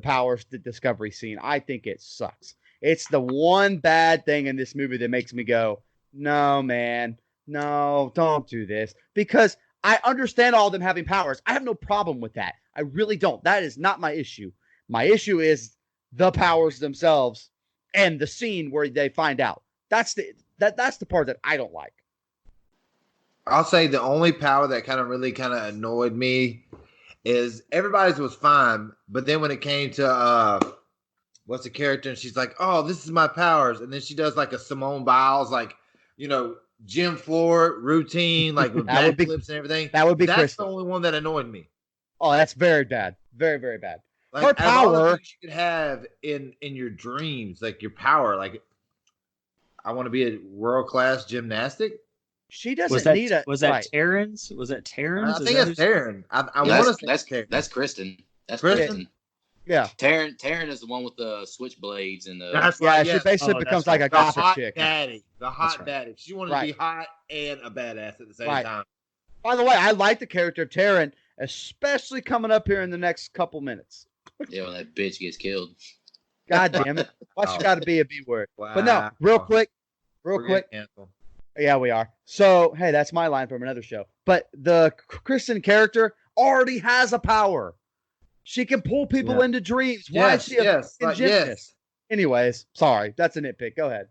Powers the Discovery scene. I think it sucks. It's the one bad thing in this movie that makes me go, no, man, no, don't do this. Because I understand all of them having powers. I have no problem with that. I really don't. That is not my issue. My issue is the powers themselves and the scene where they find out. That's the part that I don't like. I'll say the only power that really annoyed me is everybody's was fine, but then when it came to what's the character, and she's like, "Oh, this is my powers," and then she does like a Simone Biles, like gym floor routine, like with backflips and everything. That would be That's Crystal. the only one that annoyed me. Oh, that's very bad, very very bad. Like, her power you could have in your dreams, like your power, like I want to be a world class gymnastic. She doesn't need it. Was that Terrence? Was that Terrence? I think it's Taryn. I Yeah, want to say that's Taryn. that's Kristen. That's Kristen? Kristen. Yeah. Taryn is the one with the switchblades and the. That's Yeah, right. she Yes. basically becomes like a The gossip hot chick. daddy. The hot right. daddy. She wanted to be hot and a badass at the same Right. time. By the way, I like the character of Taryn, especially coming up here in the next couple minutes. Yeah, when that bitch gets killed. God damn it. Why she got to be a B word? Wow. But no, real quick. We're getting canceled. Yeah, we are. So, hey, that's my line from another show. But the Kristen character already has a power. She can pull people Yeah. into dreams. Why is she a yes, fucking like, gymnast? yes. Anyways, sorry. That's a nitpick. Go ahead.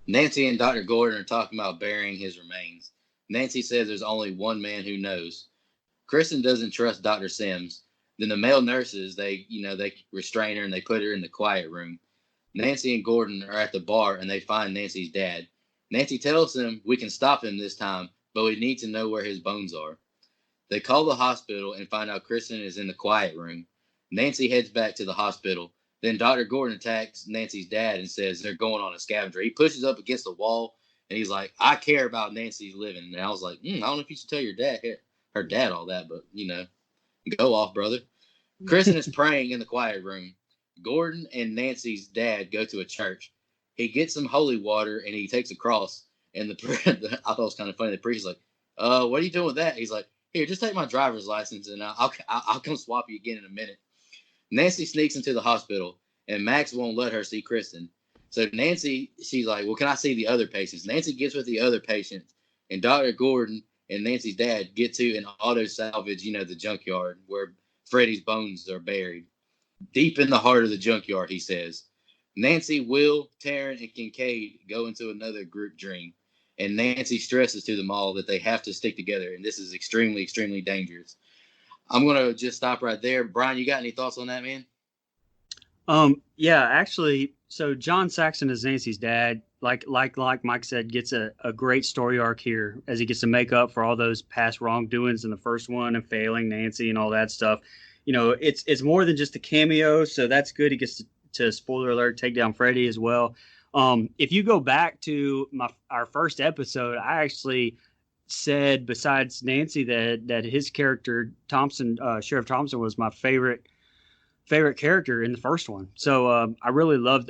Nancy and Dr. Gordon are talking about burying his remains. Nancy says there's only one man who knows. Kristen doesn't trust Dr. Sims. Then the male nurses, they restrain her and they put her in the quiet room. Nancy and Gordon are at the bar and they find Nancy's dad. Nancy tells them we can stop him this time, but we need to know where his bones are. They call the hospital and find out Kristen is in the quiet room. Nancy heads back to the hospital. Then Dr. Gordon attacks Nancy's dad and says they're going on a scavenger. He pushes up against the wall and he's like, I care about Nancy's living. And I was like, I don't know if you should tell your dad, her dad all that, but go off, brother. Kristen is praying in the quiet room. Gordon and Nancy's dad go to a church. He gets some holy water and he takes a cross. And I thought it was kind of funny. The priest is like, what are you doing with that? He's like, here, just take my driver's license and I'll come swap you again in a minute. Nancy sneaks into the hospital and Max won't let her see Kristen. So Nancy, she's like, well, can I see the other patients? Nancy gets with the other patients and Dr. Gordon and Nancy's dad get to an auto salvage, the junkyard where Freddie's bones are buried. Deep in the heart of the junkyard, he says. Nancy, Will, Taryn, and Kincaid go into another group dream. And Nancy stresses to them all that they have to stick together. And this is extremely, extremely dangerous. I'm going to just stop right there. Brian, you got any thoughts on that, man? Yeah, actually, so John Saxon as Nancy's dad, like Mike said, gets a great story arc here as he gets to make up for all those past wrongdoings in the first one and failing Nancy and all that stuff. It's more than just a cameo, so that's good. He gets to spoiler alert, take down Freddy as well. If you go back to our first episode, I actually said besides Nancy that his character Thompson, Sheriff Thompson, was my favorite character in the first one. So I really loved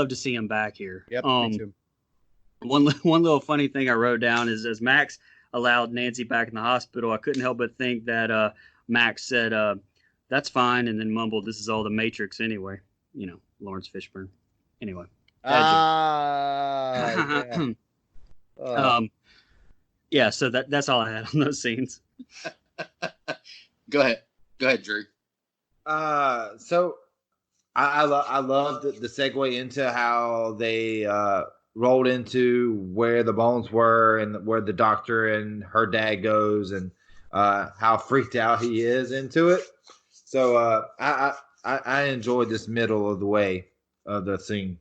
to see him back here. Yep, me too. One little funny thing I wrote down is as Max allowed Nancy back in the hospital, I couldn't help but think that Max said, that's fine, and then mumbled, this is all the Matrix anyway. Lawrence Fishburne. Anyway. Yeah, so that's all I had on those scenes. Go ahead, Drew. So I love the segue into how they rolled into where the bones were and where the doctor and her dad goes and how freaked out he is into it. So I enjoyed this middle of the way of the scene.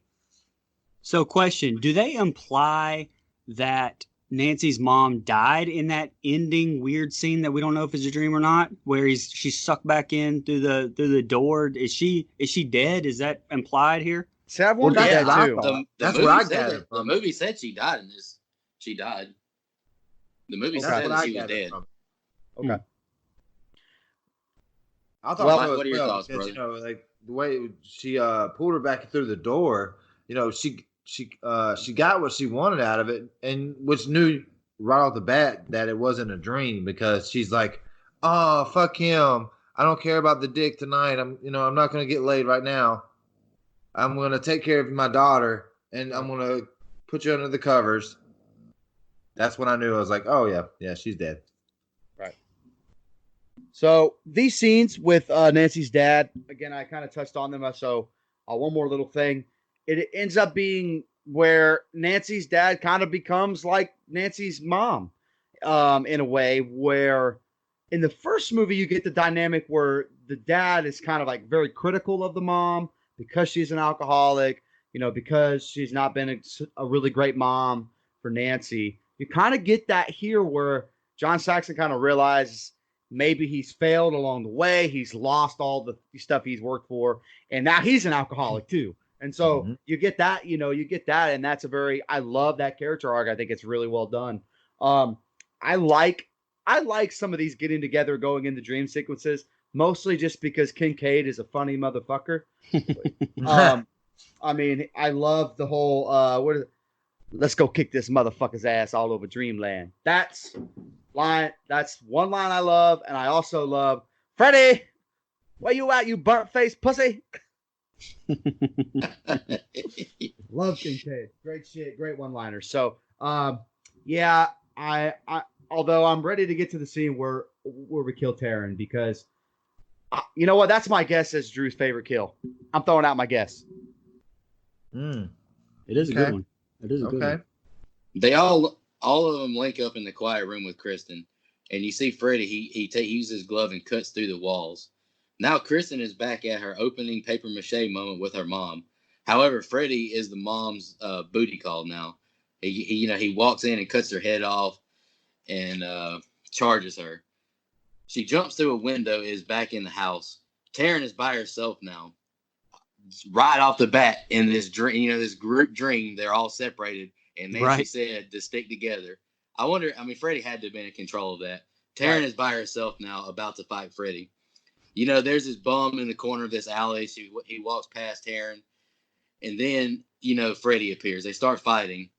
So question, do they imply that Nancy's mom died in that ending weird scene that we don't know if it's a dream or not, where she's sucked back in through the door? Is she dead? Is that implied here? See, I wondered that too. That's what I gathered from the movie said she died in this. She died. The movie said that she was dead. Okay. I thought what are your thoughts, brother? Like the way she pulled her back through the door, she got what she wanted out of it, and which knew right off the bat that it wasn't a dream, because she's like, oh, fuck him. I don't care about the dick tonight. I'm not going to get laid right now. I'm going to take care of my daughter and I'm going to put you under the covers. That's when I knew. I was like, oh yeah, she's dead. Right. So these scenes with Nancy's dad, again, I kind of touched on them. So one more little thing. It ends up being where Nancy's dad kind of becomes like Nancy's mom, in a way where in the first movie, you get the dynamic where the dad is kind of like very critical of the mom because she's an alcoholic, because she's not been a really great mom for Nancy. You kind of get that here where John Saxon kind of realizes maybe he's failed along the way. He's lost all the stuff he's worked for, and now he's an alcoholic too. And so you get that, and that's I love that character arc. I think it's really well done. I like some of these getting together, going into dream sequences, mostly just because Kincaid is a funny motherfucker. I mean, I love the whole, let's go kick this motherfucker's ass all over Dreamland. That's one line I love. And I also love, Freddy, where you at, you burnt face pussy? Love Kincaid. Great shit. Great one-liner. So, yeah, I although I'm ready to get to the scene where we kill Taryn, because You know what? That's my guess as Drew's favorite kill. I'm throwing out my guess. Mm, It is a Okay. good one. It is a good okay. one. They all of them link up in the quiet room with Kristen, and you see Freddy. He uses his glove and cuts through the walls. Now Kristen is back at her opening paper mache moment with her mom. However, Freddy is the mom's booty call now. He walks in and cuts her head off and charges her. She jumps through a window, is back in the house. Taryn is by herself now. Right off the bat in this dream, this group dream, they're all separated, and Nancy Right. said to stick together. I wonder. I mean, Freddy had to have been in control of that. Taryn Right. is by herself now, about to fight Freddy. There's this bum in the corner of this alley. He walks past Taryn, and then Freddy appears. They start fighting,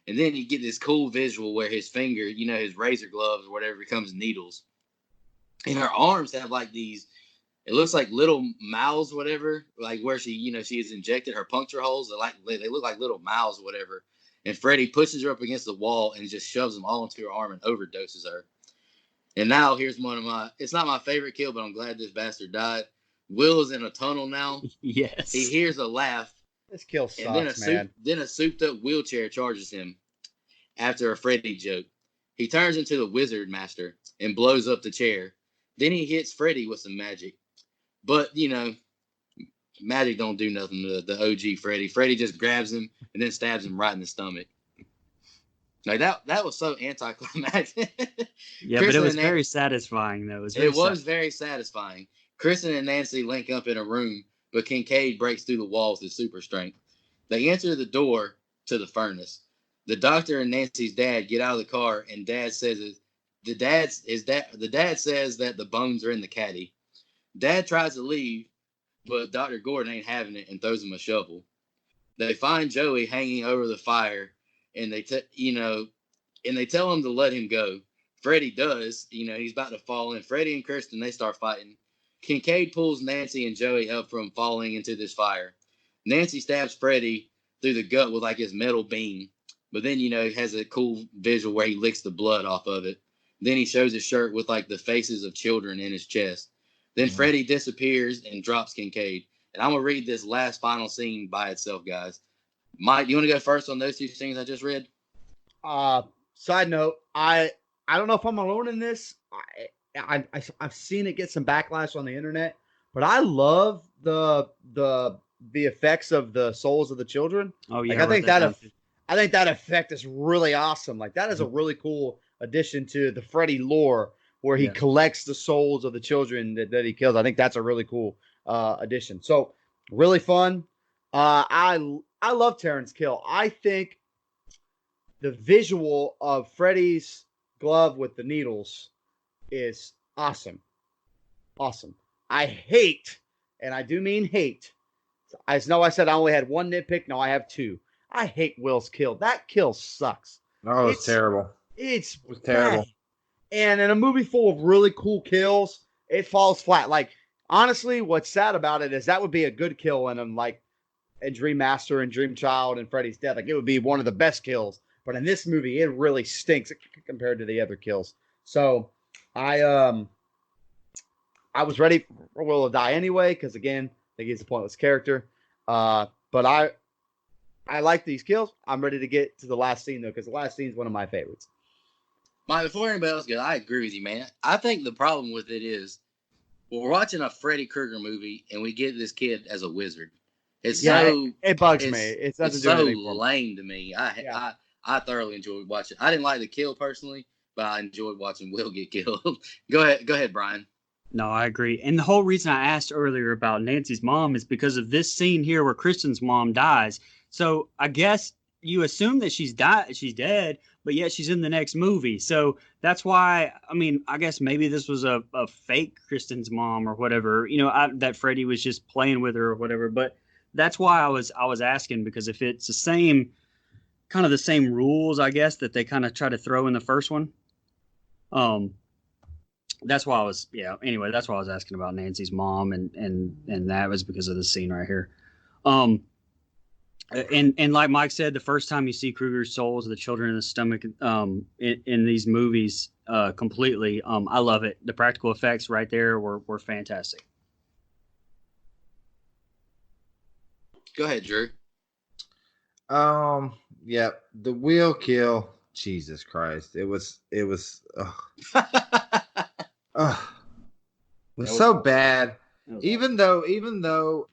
and then you get this cool visual where his finger, his razor gloves or whatever, becomes needles, and her arms have like these. It looks like little mouths, whatever, like where she has injected her puncture holes. They look like little mouths, whatever. And Freddy pushes her up against the wall and just shoves them all into her arm and overdoses her. And now here's one of it's not my favorite kill, but I'm glad this bastard died. Will is in a tunnel now. Yes. He hears a laugh, This kill and then sucks, man. a souped up wheelchair charges him after a Freddy joke. He turns into the Wizard Master and blows up the chair. Then he hits Freddy with some magic. But, magic don't do nothing to the OG Freddy. Freddy just grabs him and then stabs him right in the stomach. Like that was so anticlimactic. Yeah, Kristen but it was and very satisfying, though. It was very satisfying. Kristen and Nancy link up in a room, but Kincaid breaks through the walls with super strength. They enter the door to the furnace. The doctor and Nancy's dad get out of the car, and Dad says the dad says that the bones are in the caddy. Dad tries to leave, but Dr. Gordon ain't having it and throws him a shovel. They find Joey hanging over the fire, and they tell him to let him go. Freddy does. He's about to fall in. Freddy and Kirsten, they start fighting. Kincaid pulls Nancy and Joey up from falling into this fire. Nancy stabs Freddy through the gut with like his metal beam, but then he has a cool visual where he licks the blood off of it. Then he shows his shirt with like the faces of children in his chest. Then Freddy disappears and drops Kincaid. And I'm going to read this last final scene by itself, guys. Mike, you want to go first on those two scenes I just read? Side note, I don't know if I'm alone in this. I've seen it get some backlash on the internet, but I love the effects of the souls of the children. Oh yeah, Like, I think that effect is really awesome. Like, that is a really cool addition to the Freddy lore, where he collects the souls of the children that he kills. I think that's a really cool addition. So really fun. I love Taryn's kill. I think the visual of Freddy's glove with the needles is awesome. Awesome. I hate, and I do mean hate. I know I said I only had one nitpick. No, I have two. I hate Will's kill. That kill sucks. Oh, it's terrible. It was terrible. bad. And in a movie full of really cool kills, it falls flat. Like, honestly, what's sad about it is that would be a good kill in them, like in Dream Master and Dream Child and Freddy's Death. Like, it would be one of the best kills. But in this movie, it really stinks compared to the other kills. So I was ready for Will to die anyway, because again, I think he's a pointless character. But I like these kills. I'm ready to get to the last scene though, because the last scene is one of my favorites. Mike, before anybody else goes, I agree with you, man. I think the problem with it is we're watching a Freddy Krueger movie and we get this kid as a wizard. It bugs me. It doesn't do anything for me. Lame to me. I thoroughly enjoyed watching. I didn't like the kill personally, but I enjoyed watching Will get killed. Go ahead, Brian. No, I agree. And the whole reason I asked earlier about Nancy's mom is because of this scene here where Kristen's mom dies. So I guess you assume that she's dead, but yet she's in the next movie. So that's why, I mean, I guess maybe this was a fake Kristen's mom or whatever, that Freddy was just playing with her or whatever. But that's why I was asking, because if it's the same rules, I guess, that they kind of try to throw in the first one. That's why anyway, that's why I was asking about Nancy's mom, and that was because of the scene right here. And like Mike said, the first time you see Krueger's souls of the children in the stomach in these movies completely, I love it. The practical effects right there were fantastic. Go ahead, Drew. Yeah, the wheel kill. Jesus Christ. It was was so bad. Even though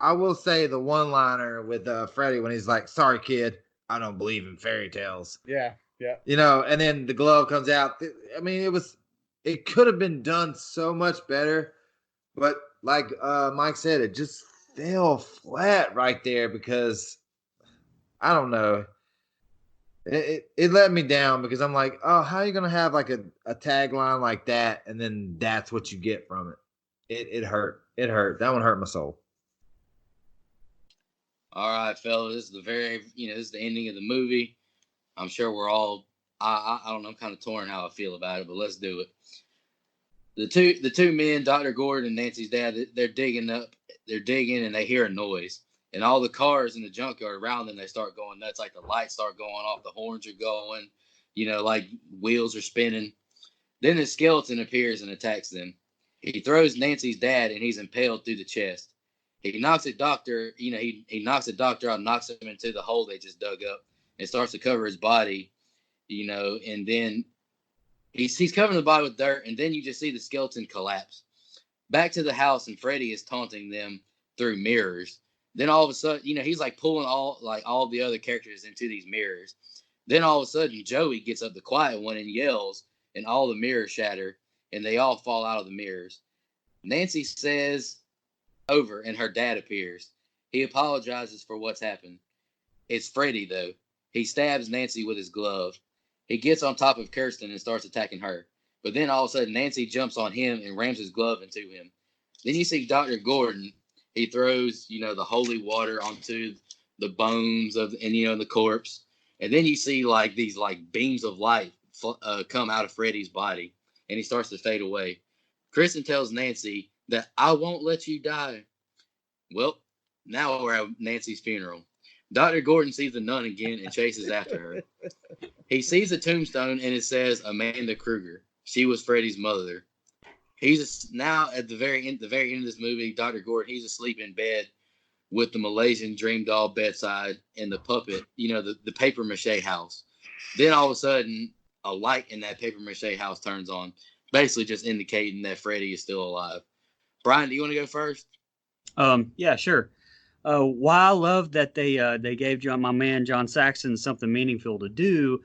I will say the one liner with Freddy when he's like, "Sorry, kid, I don't believe in fairy tales." Yeah. And then the glove comes out. I mean, it could have been done so much better, but like Mike said, it just fell flat right there because I don't know. It let me down because I'm like, oh, how are you gonna have like a tagline like that, and then that's what you get from it? It hurt. It hurt. That one hurt my soul. All right, fellas, this is this is the ending of the movie. I'm sure we're all, I don't know, I'm kind of torn how I feel about it, but let's do it. The two men, Dr. Gordon and Nancy's dad, they're digging, and they hear a noise. And all the cars in the junkyard around them, they start going nuts. Like the lights start going off, the horns are going, like wheels are spinning. Then the skeleton appears and attacks them. He throws Nancy's dad, and he's impaled through the chest. He knocks the doctor, he knocks the doctor out, knocks him into the hole they just dug up, and starts to cover his body, and then he's covering the body with dirt, and then you just see the skeleton collapse. Back to the house, and Freddy is taunting them through mirrors. Then all of a sudden, he's like pulling all the other characters into these mirrors. Then all of a sudden, Joey gets up, the quiet one, and yells, and all the mirrors shatter, and they all fall out of the mirrors. Nancy says over, and her dad appears. He apologizes for what's happened. It's Freddy, though. He stabs Nancy with his glove. He gets on top of Kirsten and starts attacking her. But then all of a sudden, Nancy jumps on him and rams his glove into him. Then you see Dr. Gordon. He throws, the holy water onto the bones and the corpse. And then you see like these like beams of light come out of Freddy's body, and he starts to fade away. Kristen tells Nancy that I won't let you die. Well, now we're at Nancy's funeral. Dr. Gordon sees the nun again and chases after her. He sees a tombstone and it says Amanda Kruger. She was Freddy's mother. Now at the very end of this movie, Dr. Gordon, he's asleep in bed with the Malaysian dream doll bedside and the puppet, the paper mache house. Then all of a sudden, a light in that paper mache house turns on, basically just indicating that Freddy is still alive. Brian, do you want to go first? Yeah, sure. While I love that they gave my man John Saxon something meaningful to do,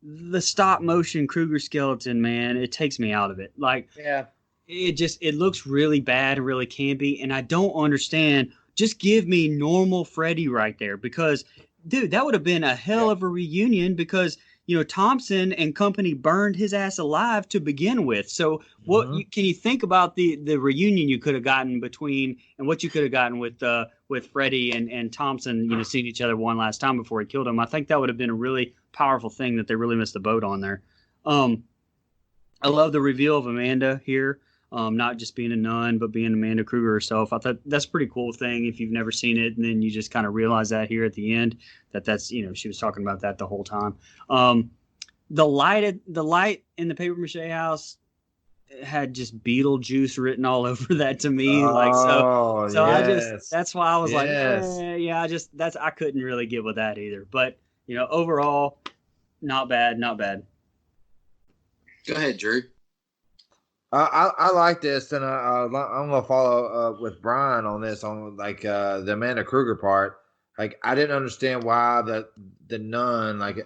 the stop motion Kruger skeleton, man, it takes me out of it. Like, Yeah. it looks really bad, really campy, and I don't understand. Just give me normal Freddy right there, because, dude, that would have been a hell of a reunion, because Thompson and company burned his ass alive to begin with. So what can you think about the reunion you could have gotten between, and what you could have gotten with Freddy and Thompson, seeing each other one last time before he killed him? I think that would have been a really powerful thing that they really missed the boat on there. I love the reveal of Amanda here. Not just being a nun, but being Amanda Kruger herself. I thought that's a pretty cool thing if you've never seen it, and then you just kind of realize that here at the end that's she was talking about that the whole time. The light in the paper mache house had just Beetlejuice written all over that to me. Yes. That's why I was Yes. I couldn't really get with that either. But overall, not bad. Go ahead, Drew. I like this, and I'm gonna follow with Brian on this, on like the Amanda Kruger part. Like, I didn't understand why the nun, like,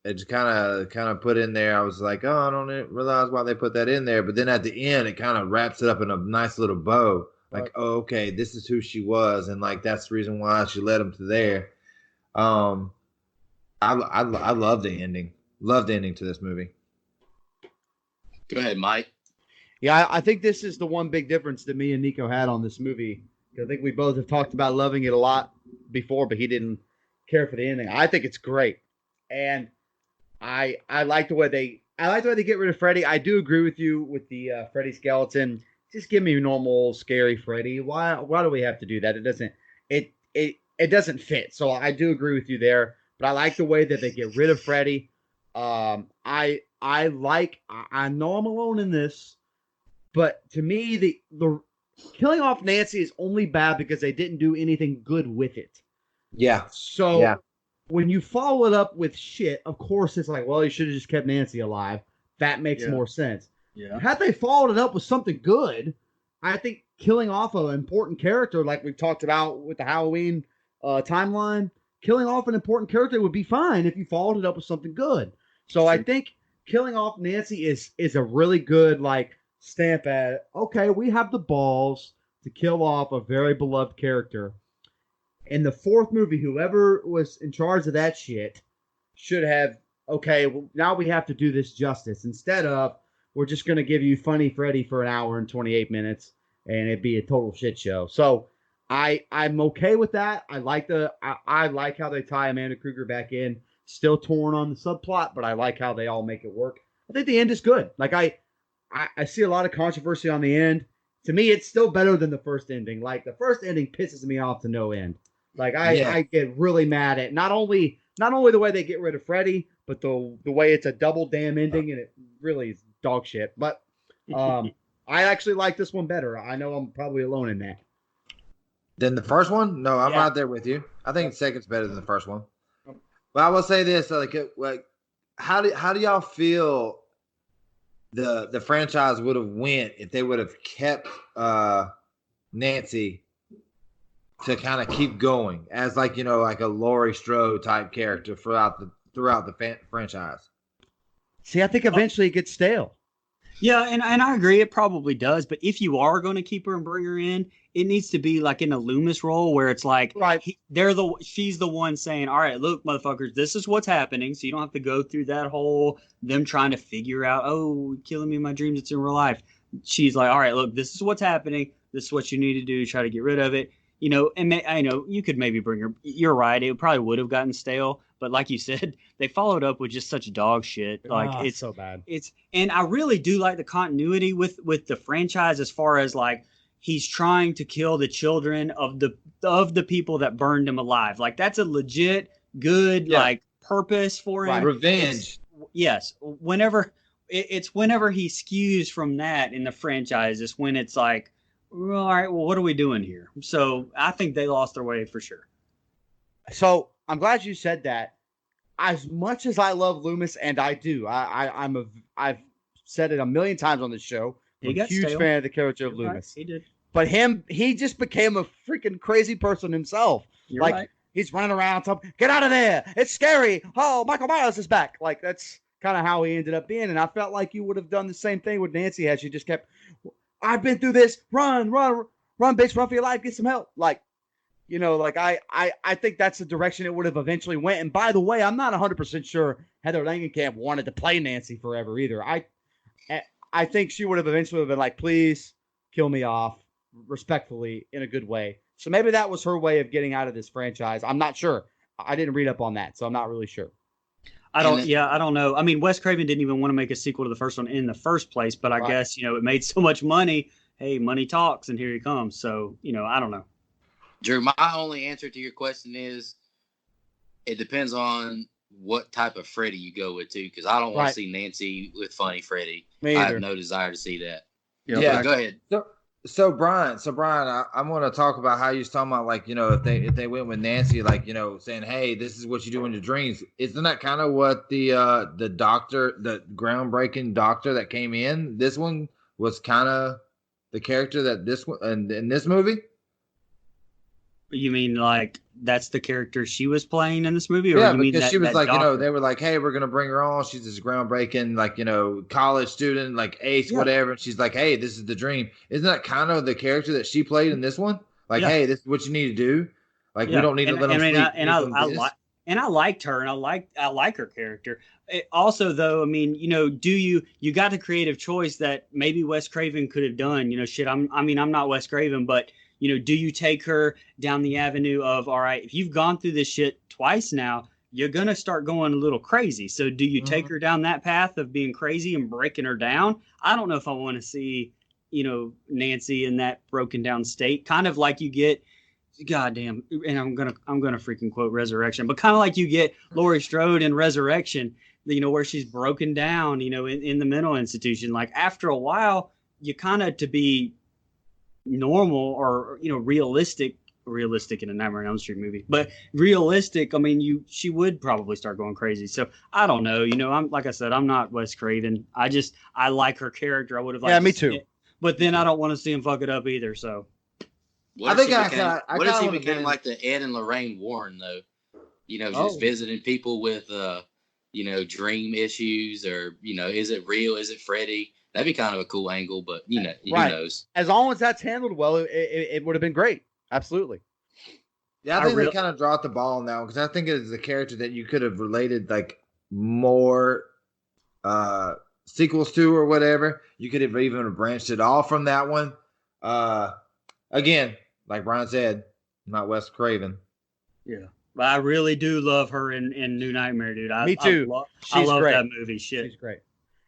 it just kind of put in there. I was like, oh, I don't realize why they put that in there. But then at the end, it kind of wraps it up in a nice little bow. Like, oh, okay, this is who she was, and like that's the reason why she led him to there. I love the ending. Love the ending to this movie. Go ahead, Mike. Yeah, I think this is the one big difference that me and Nico had on this movie. I think we both have talked about loving it a lot before, but he didn't care for the ending. I think it's great, and I like the way they get rid of Freddy. I do agree with you with the Freddy skeleton. Just give me normal scary Freddy. Why do we have to do that? It doesn't fit. So I do agree with you there. But I like the way that they get rid of Freddy. I know I'm alone in this. But to me, Killing Off Nancy is only bad because they didn't do anything good with it. Yeah. So Yeah. when you follow it up with shit, of course it's like, well, you should have just kept Nancy alive. That makes more sense. Yeah. Had they followed it up with something good, I think killing off an important character, like we talked about with the Halloween timeline, killing off an important character would be fine if you followed it up with something good. So I think killing off Nancy is a really good like stamp at, okay, we have the balls to kill off a very beloved character. In the fourth movie, whoever was in charge of that shit should have, okay, well, now we have to do this justice. Instead of, we're just going to give you Funny Freddy for an hour and 28 minutes, and it'd be a total shit show. So I'm okay with that. I like how they tie Amanda Kruger back in. Still torn on the subplot, but I like how they all make it work. I think the end is good. Like I see a lot of controversy on the end. To me, it's still better than the first ending. Like the first ending pisses me off to no end. Like I get really mad at not only the way they get rid of Freddy, but the way it's a double damn ending, and it really is dog shit. But I actually like this one better. I know I'm probably alone in that. Then the first one? No, I'm right there with you. I think the second's better than the first one. But I will say this: like how do y'all feel the franchise would have went if they would have kept Nancy to kind of keep going as like like a Laurie Strode type character throughout the franchise? See, I think eventually it gets stale. Yeah, and I agree, it probably does. But if you are going to keep her and bring her in, it needs to be like in a Loomis role where it's like, right, she's the one saying, all right, look, motherfuckers, this is what's happening. So you don't have to go through that whole them trying to figure out, oh, killing me in my dreams, it's in real life. She's like, all right, look, this is what's happening. This is what you need to do. Try to get rid of it. And I know you could maybe bring her. You're right. It probably would have gotten stale. But like you said, they followed up with just such dog shit. Like it's so bad. And I really do like the continuity with the franchise as far as like he's trying to kill the children of the people that burned him alive. Like that's a legit good like purpose for him. Right. Revenge. Yes. Whenever he skews from that in the franchise is when it's like, well, all right, well, what are we doing here? So I think they lost their way for sure. So I'm glad you said that. As much as I love Loomis, and I do, I've said it a million times on this show. I'm a huge fan of the character of Loomis. Right, he did. But he just became a freaking crazy person himself. You're right. He's running around, talking, get out of there! It's scary! Oh, Michael Myers is back! Like that's kind of how he ended up being. And I felt like you would have done the same thing with Nancy had she just kept, I've been through this. Run, bitch, run for your life. Get some help. Like, I think that's the direction it would have eventually went. And by the way, I'm not 100% sure Heather Langenkamp wanted to play Nancy forever either. I think she would have eventually been like, please kill me off respectfully in a good way. So maybe that was her way of getting out of this franchise. I'm not sure. I didn't read up on that, so I'm not really sure. I don't know. I mean, Wes Craven didn't even want to make a sequel to the first one in the first place, but I guess, it made so much money. Hey, money talks, and here he comes. So, I don't know. Drew, my only answer to your question is it depends on what type of Freddy you go with, too, because I don't want to see Nancy with Funny Freddy. I have no desire to see that. Yeah, go ahead. So Brian, I want to talk about how you was talking about, like, if they went with Nancy, like, saying, hey, this is what you do in your dreams. Isn't that kind of what the doctor, the groundbreaking doctor that came in, this one was kind of the character that this one in this movie? You mean like that's the character she was playing in this movie? Or Yeah, you mean because she was like, doctor? they were like, hey, we're going to bring her on. She's this groundbreaking, like, college student, like ace, whatever. And she's like, hey, this is the dream. Isn't that kind of the character that she played in this one? Like, hey, this is what you need to do. Like, we don't need to let them sleep. I liked her, and I like her character. Also, though, I mean, you got the creative choice that maybe Wes Craven could have done. I'm not Wes Craven, but do you take her down the avenue of, all right, if you've gone through this shit twice now, you're going to start going a little crazy. So do you take her down that path of being crazy and breaking her down? I don't know if I want to see, Nancy in that broken down state, kind of like you get, goddamn, and I'm going to freaking quote Resurrection, but kind of like you get Laurie Strode in Resurrection, where she's broken down, in the mental institution. Like after a while, you kind of, to be normal or realistic in a Nightmare on Elm Street movie, but realistic. I mean, she would probably start going crazy. So I don't know. I'm like I said, I'm not Wes Craven. I like her character. I would have liked. Yeah, me to see too. it, but then I don't want to see him fuck it up either. So What I if think she I became, kinda- I what if kinda she would've became been- like the Ed and Lorraine Warren though? Just Oh. visiting people with dream issues, or is it real? Is it Freddy? That'd be kind of a cool angle, but who Right. knows? As long as that's handled well, it would have been great. Absolutely. Yeah, I think they kind of dropped the ball now because I think it's a character that you could have related like more sequels to or whatever. You could have even branched it off from that one. Again, like Brian said, not Wes Craven. yeah, but I really do love her in New Nightmare, dude. Me too. I She's love great. that movie. Shit. She's great.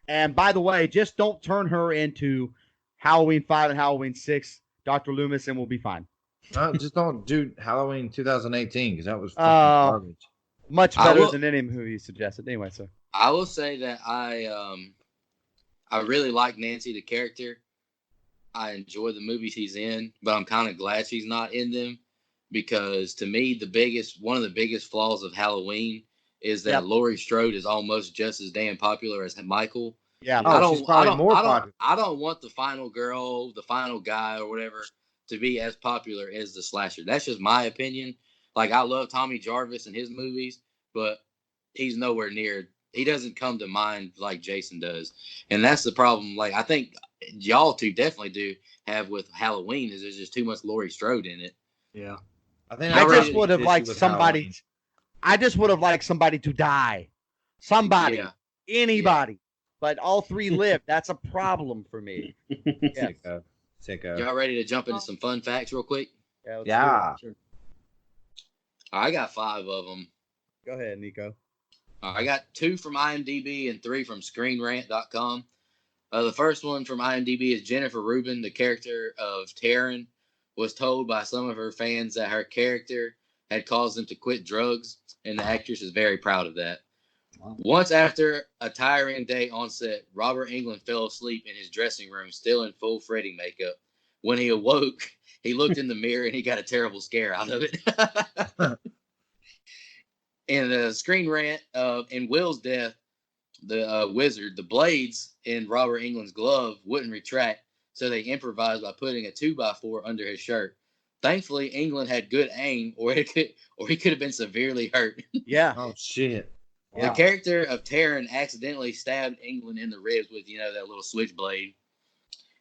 And by the way, just don't turn her into Halloween 5 and Halloween 6, Dr. Loomis, and we'll be fine. No, just don't do Halloween 2018 because that was fucking garbage. Much I better will- than any movie you suggested. Anyway, so I will say that I really like Nancy the character. I enjoy the movies she's in, but I'm kind of glad she's not in them because to me one of the biggest flaws of Halloween is that Yep. Laurie Strode is almost just as damn popular as Michael. yeah, Oh, she's probably more popular. I don't want the final girl, the final guy, or whatever to be as popular as the slasher. That's just my opinion. Like I love Tommy Jarvis and his movies, but he's nowhere near. He doesn't come to mind like Jason does, and that's the problem. Like I think y'all two definitely do have with Halloween is there's just too much Laurie Strode in it. Yeah. I think I that's just the would have issue liked with somebody. Halloween. I just would have liked somebody to die. Somebody, Yeah. anybody, but all three live. That's a problem for me. Yeah. Sicko. Y'all ready to jump into some fun facts real quick? Let's do Yeah. it. Sure. I got 5 of them. Go ahead, Nico. I got 2 from IMDb and 3 from ScreenRant.com. The first one from IMDb is Jennifer Rubin, the character of Taryn, was told by some of her fans that her character had caused them to quit drugs, and the actress is very proud of that. Wow. Once after a tiring day on set, Robert Englund fell asleep in his dressing room, still in full Freddy makeup. When he awoke, he looked in the mirror and he got a terrible scare out of it. In the Screen Rant, in Will's death, the wizard, the blades in Robert Englund's glove wouldn't retract, so they improvised by putting a 2x4 under his shirt. Thankfully, Englund had good aim, or he could have been severely hurt. Yeah. Oh shit. The character of Taryn accidentally stabbed Englund in the ribs with that little switchblade.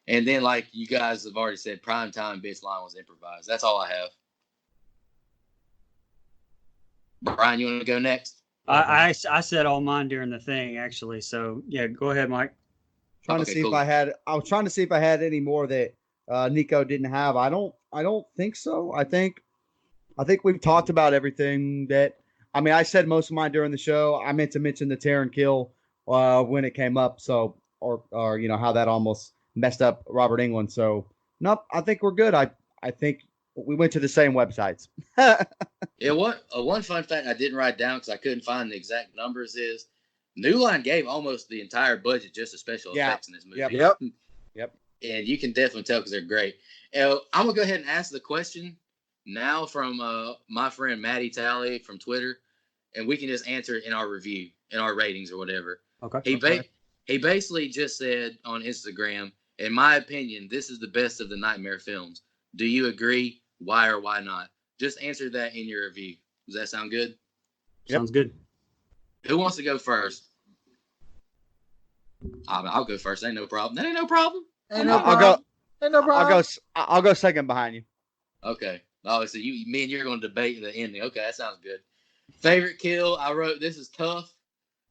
And then, like you guys have already said, primetime bitch line was improvised. That's all I have. Brian, you want to go next? I said all mine during the thing actually. So yeah, go ahead, Mike. I was trying to see if I had any more that Nico didn't have. I don't think so. I think we've talked about everything that. I mean, I said most of mine during the show. I meant to mention the Taryn kill when it came up. So or how that almost messed up Robert Englund. So nope, I think we're good. I think we went to the same websites. Yeah, one fun fact I didn't write down because I couldn't find the exact numbers is New Line gave almost the entire budget just to special effects in this movie. Yep. And you can definitely tell because they're great. I'm going to go ahead and ask the question now from my friend Maddie Talley from Twitter, and we can just answer it in our review, in our ratings or whatever. Okay. He basically just said on Instagram, in my opinion, this is the best of the Nightmare films. Do you agree? Why or why not? Just answer that in your review. Does that sound good? Sounds good. Who wants to go first? I'll go first. Ain't no problem. That ain't no problem. Ain't no I'll problem. go. Ain't no problem. I'll go second behind you. Okay. Oh, so me and you're going to debate the ending. Okay, that sounds good. Favorite kill? I wrote this is tough,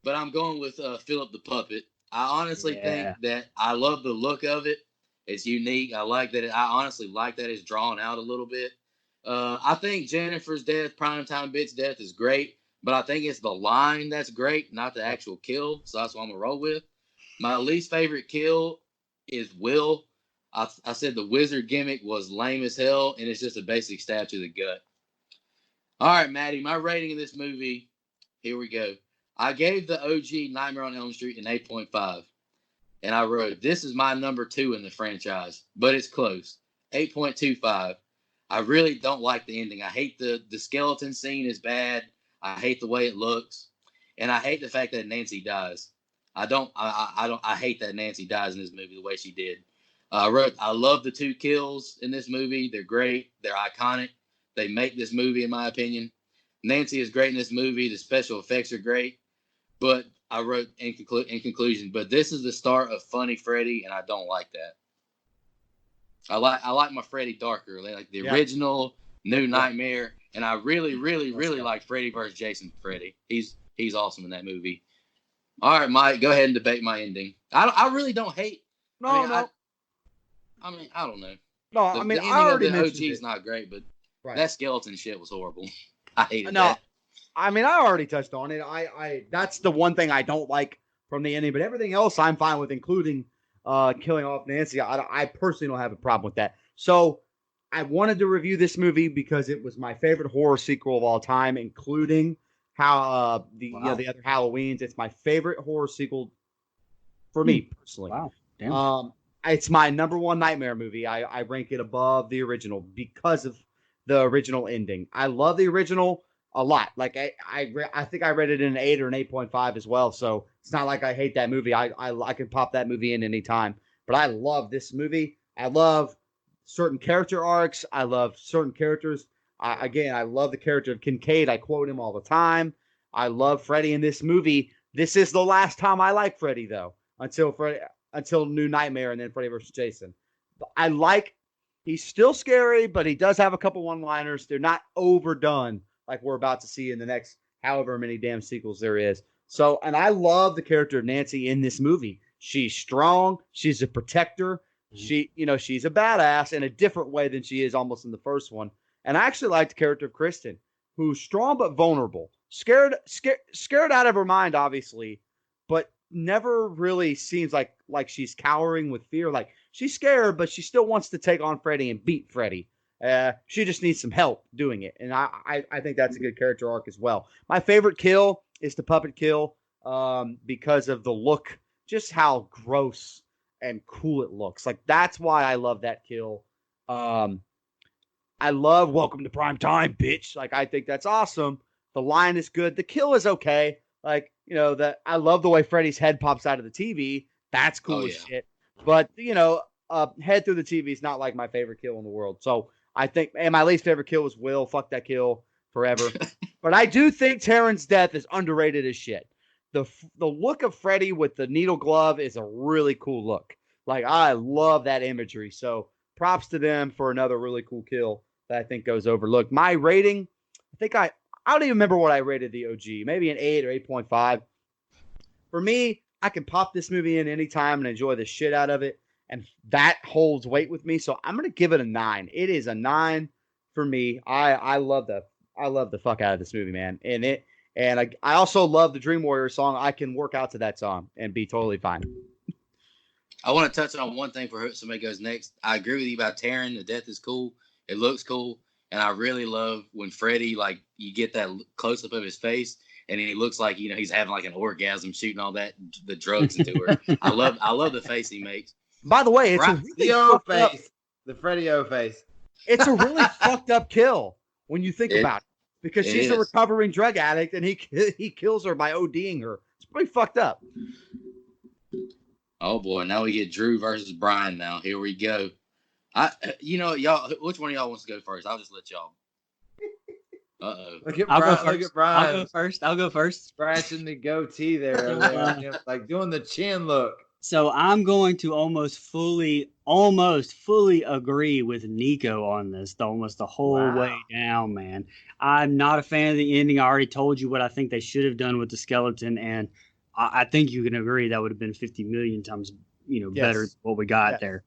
but I'm going with Philip the Puppet. I honestly think that I love the look of it. It's unique. I like that. I honestly like that it's drawn out a little bit. I think Jennifer's death, primetime bitch death, is great, but I think it's the line that's great, not the actual kill. So that's what I'm gonna roll with. My least favorite kill is Will. I said the wizard gimmick was lame as hell, and it's just a basic stab to the gut. All right, Maddie, my rating of this movie. Here we go. I gave the OG Nightmare on Elm Street an 8.5. And I wrote, this is my number 2 in the franchise, but it's close. 8.25. I really don't like the ending. I hate the skeleton scene is bad. I hate the way it looks, and I hate the fact that Nancy dies. I hate that Nancy dies in this movie the way she did. I love the 2 kills in this movie. They're great. They're iconic. They make this movie, in my opinion. Nancy is great in this movie. The special effects are great. But I wrote in conclusion, but this is the start of Funny Freddy, and I don't like that. I like my Freddy darker, like the original New Nightmare, and I really like Freddy vs. Jason Freddy. He's awesome in that movie. All right, Mike, go ahead and debate my ending. I really don't hate. I don't know. No, The ending I already of the mentioned OG it. is not great, but Right. that skeleton shit was horrible. I hated No, that. I already touched on it. I that's the one thing I don't like from the ending, but everything else I'm fine with, including killing off Nancy. I personally don't have a problem with that. So I wanted to review this movie because it was my favorite horror sequel of all time, including how the other Halloweens. It's my favorite horror sequel for me personally. Wow. Damn. It's my number 1 Nightmare movie. I rank it above the original because of the original ending. I love the original a lot. Like I think I read it in an 8 or an 8.5 as well. So it's not like I hate that movie. I can pop that movie in anytime. But I love this movie. I love certain character arcs. I love certain characters. I love the character of Kincaid. I quote him all the time. I love Freddy in this movie. This is the last time I like Freddy though, until New Nightmare and then Freddy vs. Jason. He's still scary, but he does have a couple one-liners. They're not overdone like we're about to see in the next however many damn sequels there is. So, and I love the character of Nancy in this movie. She's strong. She's a protector. She's a badass in a different way than she is almost in the first one. And I actually like the character of Kristen, who's strong but vulnerable, scared out of her mind, obviously, but never really seems like she's cowering with fear. Like she's scared, but she still wants to take on Freddy and beat Freddy. She just needs some help doing it, and I think that's a good character arc as well. My favorite kill is the puppet kill, because of the look, just how gross and cool it looks. Like that's why I love that kill. I love "Welcome to Prime Time, bitch." Like I think that's awesome. The line is good. The kill is okay. Like that I love the way Freddy's head pops out of the TV. That's cool as shit. But head through the TV is not like my favorite kill in the world. So I think, and my least favorite kill was Will. Fuck that kill forever. But I do think Taryn's death is underrated as shit. The look of Freddy with the needle glove is a really cool look. Like I love that imagery. So props to them for another really cool kill that I think goes overlooked. My rating, I don't even remember what I rated the OG. Maybe an 8 or 8.5. For me, I can pop this movie in anytime and enjoy the shit out of it. And that holds weight with me. So I'm going to give it a 9. It is a 9 for me. I love the fuck out of this movie, man. And I also love the Dream Warrior song. I can work out to that song and be totally fine. I want to touch on one thing for somebody goes next. I agree with you about Taryn. The death is cool. It looks cool. And I really love when Freddy, like, you get that close up of his face, and he looks like he's having like an orgasm, shooting all the drugs into her. I love the face he makes. By the way, it's a really face, the Freddy O face. It's a really fucked up kill when you think about it, because she's a recovering drug addict, and he kills her by ODing her. It's pretty fucked up. Oh boy, now we get Drew versus Brian. Now here we go. Y'all, which one of y'all wants to go first? I'll just let y'all. Look at I'll Brian. I'll go first. Scratching the goatee there, like doing the chin look. So I'm going to almost fully agree with Nico on this, almost the whole way down, man. I'm not a fan of the ending. I already told you what I think they should have done with the skeleton, and I think you can agree that would have been 50 million times, better than what we got there.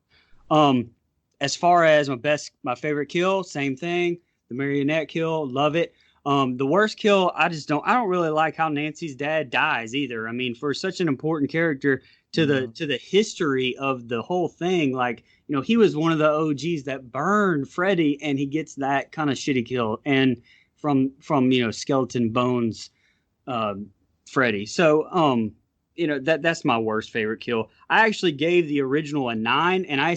As far as my favorite kill, same thing. The marionette kill, love it. The worst kill, I don't really like how Nancy's dad dies either. I mean, for such an important character to the history of the whole thing, like, he was one of the OGs that burned Freddy, and he gets that kind of shitty kill. And from Skeleton Bones, Freddy. So, that's my worst favorite kill. I actually gave the original a 9, and I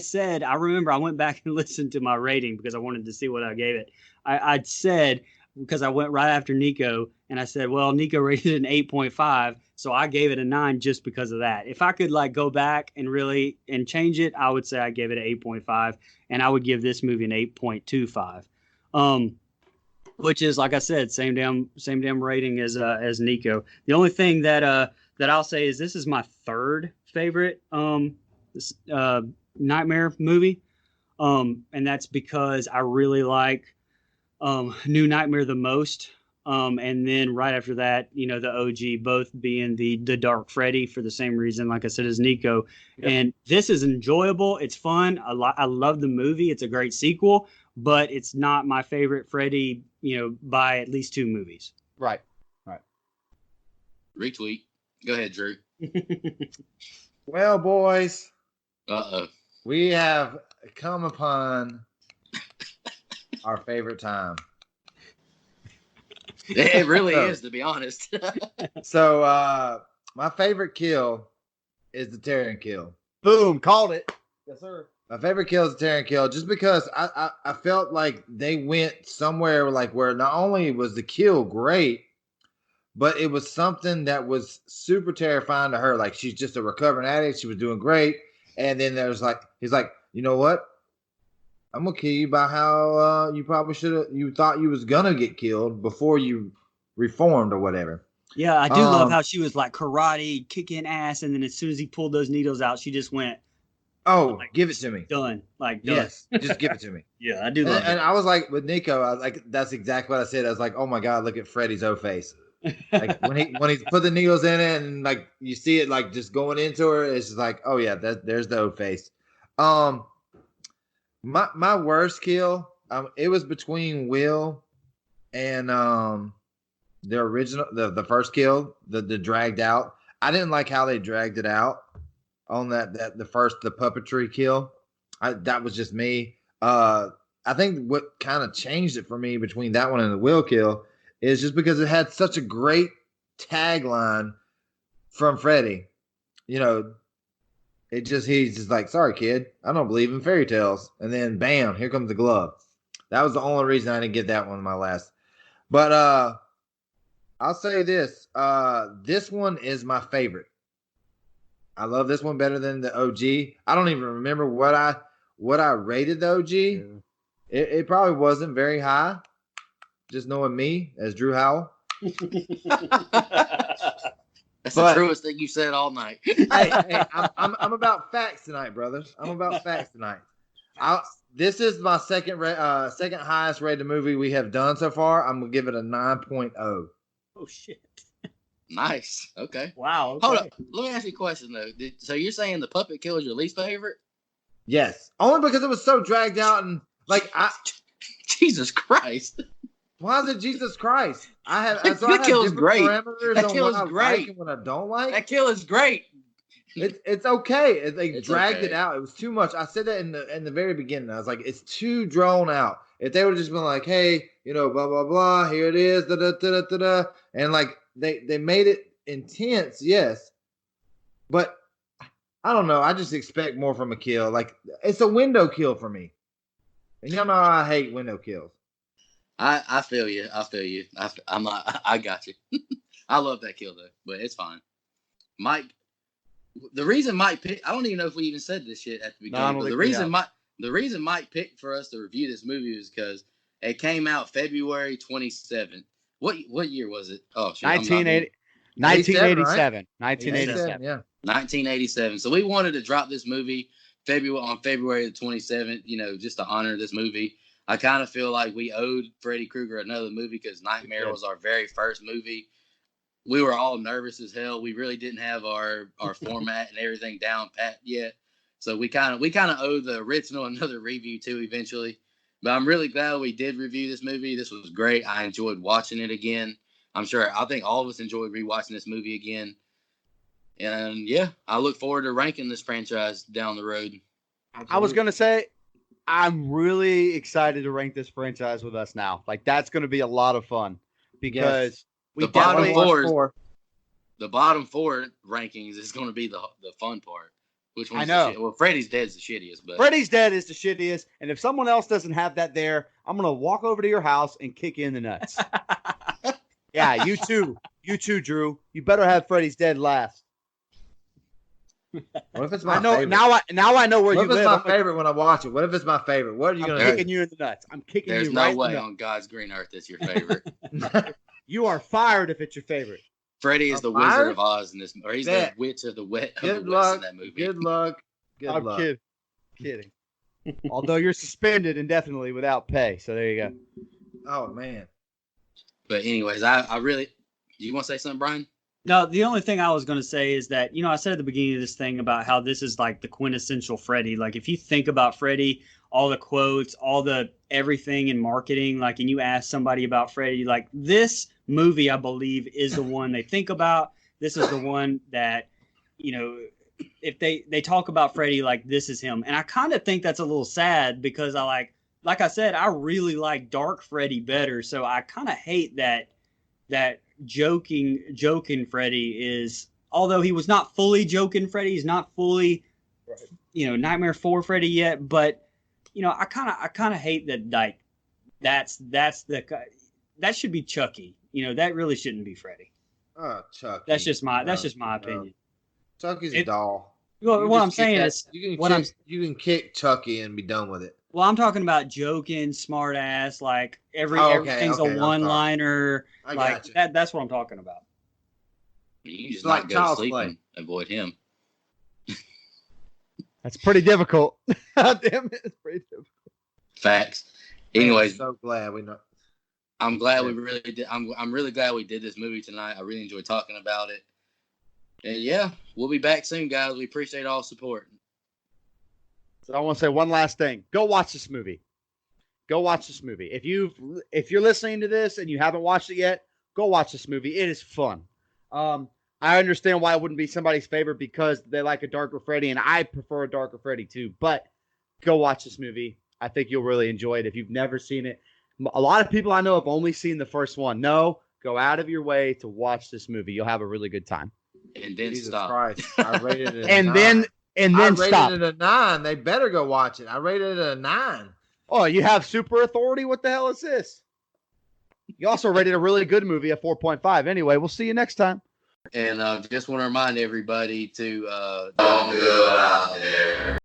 remember I went back and listened to my rating because I wanted to see what I gave it. I'd said, because I went right after Nico, and I said, well, Nico rated it an 8.5, so I gave it a 9 just because of that. If I could go back and change it, I would say I gave it an 8.5, and I would give this movie an 8.25. Which is, like I said, same damn rating as Nico. The only thing that I'll say is this is my third favorite Nightmare movie, and that's because I really like New Nightmare the most, and then right after that, the OG, both being the Dark Freddy for the same reason, like I said, as Nico. Yep. And this is enjoyable. It's fun. I love the movie. It's a great sequel, but it's not my favorite Freddy, by at least 2 movies. Right. Retweet. Go ahead, Drew. Well, boys. Uh-oh. We have come upon our favorite time. It really is, to be honest. So, my favorite kill is the Terran kill. Boom, called it. Yes, sir. My favorite kill is the Terran kill, just because I felt like they went somewhere where not only was the kill great, but it was something that was super terrifying to her. Like, she's just a recovering addict. She was doing great. And then he's like, you know what? I'm going to kill you by how you probably you thought you was going to get killed before you reformed or whatever. Yeah, I do love how she was like karate, kicking ass. And then as soon as he pulled those needles out, she just went, oh, give it to me. Done. Done. Yes, just give it to me. Yeah, I do love it. And I was like, with Nico, I was like, that's exactly what I said. I was like, oh my God, look at Freddy's O face. Like when he put the needles in it and you see it just going into her, it's just like, oh yeah, there's the O face. My worst kill, it was between Will and the original, the first kill, the dragged out. I didn't like how they dragged it out on the puppetry kill. That was just me. I think what kind of changed it for me between that one and the Will kill is just because it had such a great tagline from Freddy. He's just like, sorry, kid, I don't believe in fairy tales. And then bam, here comes the glove. That was the only reason I didn't get that one on my last. But I'll say this. This one is my favorite. I love this one better than the OG. I don't even remember what I rated the OG. Yeah. It probably wasn't very high. Just knowing me as Drew Howell. That's the truest thing you said all night. hey, I'm about facts tonight, brothers. I'm about facts tonight. This is my second highest rated movie we have done so far. I'm gonna give it a 9.0. Oh shit! Nice. Okay. Wow. Okay. Hold up. Let me ask you a question though. So you're saying the puppet kill is your least favorite? Yes. Only because it was so dragged out and Jesus Christ. Why is it Jesus Christ? That kill is great. That kill is great. Like what I don't like. That kill is great. It's okay. They dragged it out. It was too much. I said that in the very beginning. I was like, it's too drawn out. If they would have just been like, hey, blah blah blah, here it is, da da da da da, and they made it intense, yes, but I don't know. I just expect more from a kill. It's a window kill for me, and y'all know I hate window kills. I feel you. I got you. I love that kill though, but it's fine. Mike, the reason Mike picked, I don't even know if we even said this shit at the beginning, but the reason Mike picked for us to review this movie was because it came out February 27th. What year was it? Oh, shit, 1987. 1987. Yeah. 1987. So we wanted to drop this movie on February the 27th, just to honor this movie. I kind of feel like we owed Freddy Krueger another movie because Nightmare was our very first movie. We were all nervous as hell. We really didn't have our format and everything down pat yet. So we kind of owe the original another review too eventually. But I'm really glad we did review this movie. This was great. I enjoyed watching it again. I think all of us enjoyed rewatching this movie again. And yeah, I look forward to ranking this franchise down the road. Absolutely. I was going to say, I'm really excited to rank this franchise with us now. That's going to be a lot of fun because we the bottom the bottom 4 rankings is going to be the fun part. Which one's I know. the shit? Well, Freddy's Dead's the shittiest, but Freddy's Dead is the shittiest, and if someone else doesn't have that there, I'm gonna walk over to your house and kick you in the nuts. Yeah, you too, Drew. You better have Freddy's Dead last. What if it's my I know favorite? now. I know where What you if it's live. my favorite when I watch it? What if it's my favorite? What are you I'm gonna kicking do? you in the nuts. I'm kicking there's you no right in way the nuts. on God's green earth it's your favorite. You are fired if it's your favorite. Freddy is I'm the Wizard fired? of Oz in this, or he's Yeah. the Witch of the West Good in luck. that movie. Good luck. Good I'm luck. kidding. Although you're suspended indefinitely without pay, so there you go. Oh man. But anyways, I really. Do you want to say something, Brian? No, the only thing I was going to say is that, I said at the beginning of this thing about how this is like the quintessential Freddy. Like, if you think about Freddy, all the quotes, all the everything in marketing, like, and you ask somebody about Freddy, like, this movie, I believe, is the one they think about. This is the one that, if they talk about Freddy, like, this is him. And I kind of think that's a little sad because like I said, I really like Dark Freddy better. So I kind of hate that joking Freddy is, although he was not fully joking Freddy, he's not fully, Nightmare 4 Freddy yet, but I kind of hate that, like, that should be Chucky. That really shouldn't be Freddy. Oh, Chucky. That's just my opinion. Chucky's a doll. Well, You what just I'm kick saying that- is, you can kick Chucky and be done with it. well, I'm talking about joking, smart ass, like Okay, everything's okay, a I'm one-liner. I Like got you. that's what I'm talking about. You can It's just like not go to child's sleep play. and avoid him. That's pretty difficult. Damn it, it's pretty difficult. Facts. Man, I'm Anyways, so glad we know. I'm glad we really did. I'm really glad we did this movie tonight. I really enjoyed talking about it. And yeah, we'll be back soon, guys. We appreciate all support. So I want to say one last thing. Go watch this movie. Go watch this movie. If you're listening to this and you haven't watched it yet, go watch this movie. It is fun. I understand why it wouldn't be somebody's favorite because they like a darker Freddy, and I prefer a darker Freddy too. But go watch this movie. I think you'll really enjoy it if you've never seen it. A lot of people I know have only seen the first one. No, go out of your way to watch this movie. You'll have a really good time. And then Jesus stop. Christ. I rated it And a 9. then I rated stop. it a 9. They better go watch it. I rated it a 9. Oh, you have super authority? What the hell is this? You also rated a really good movie at 4.5. Anyway, we'll see you next time. And just want to remind everybody to don't go out there.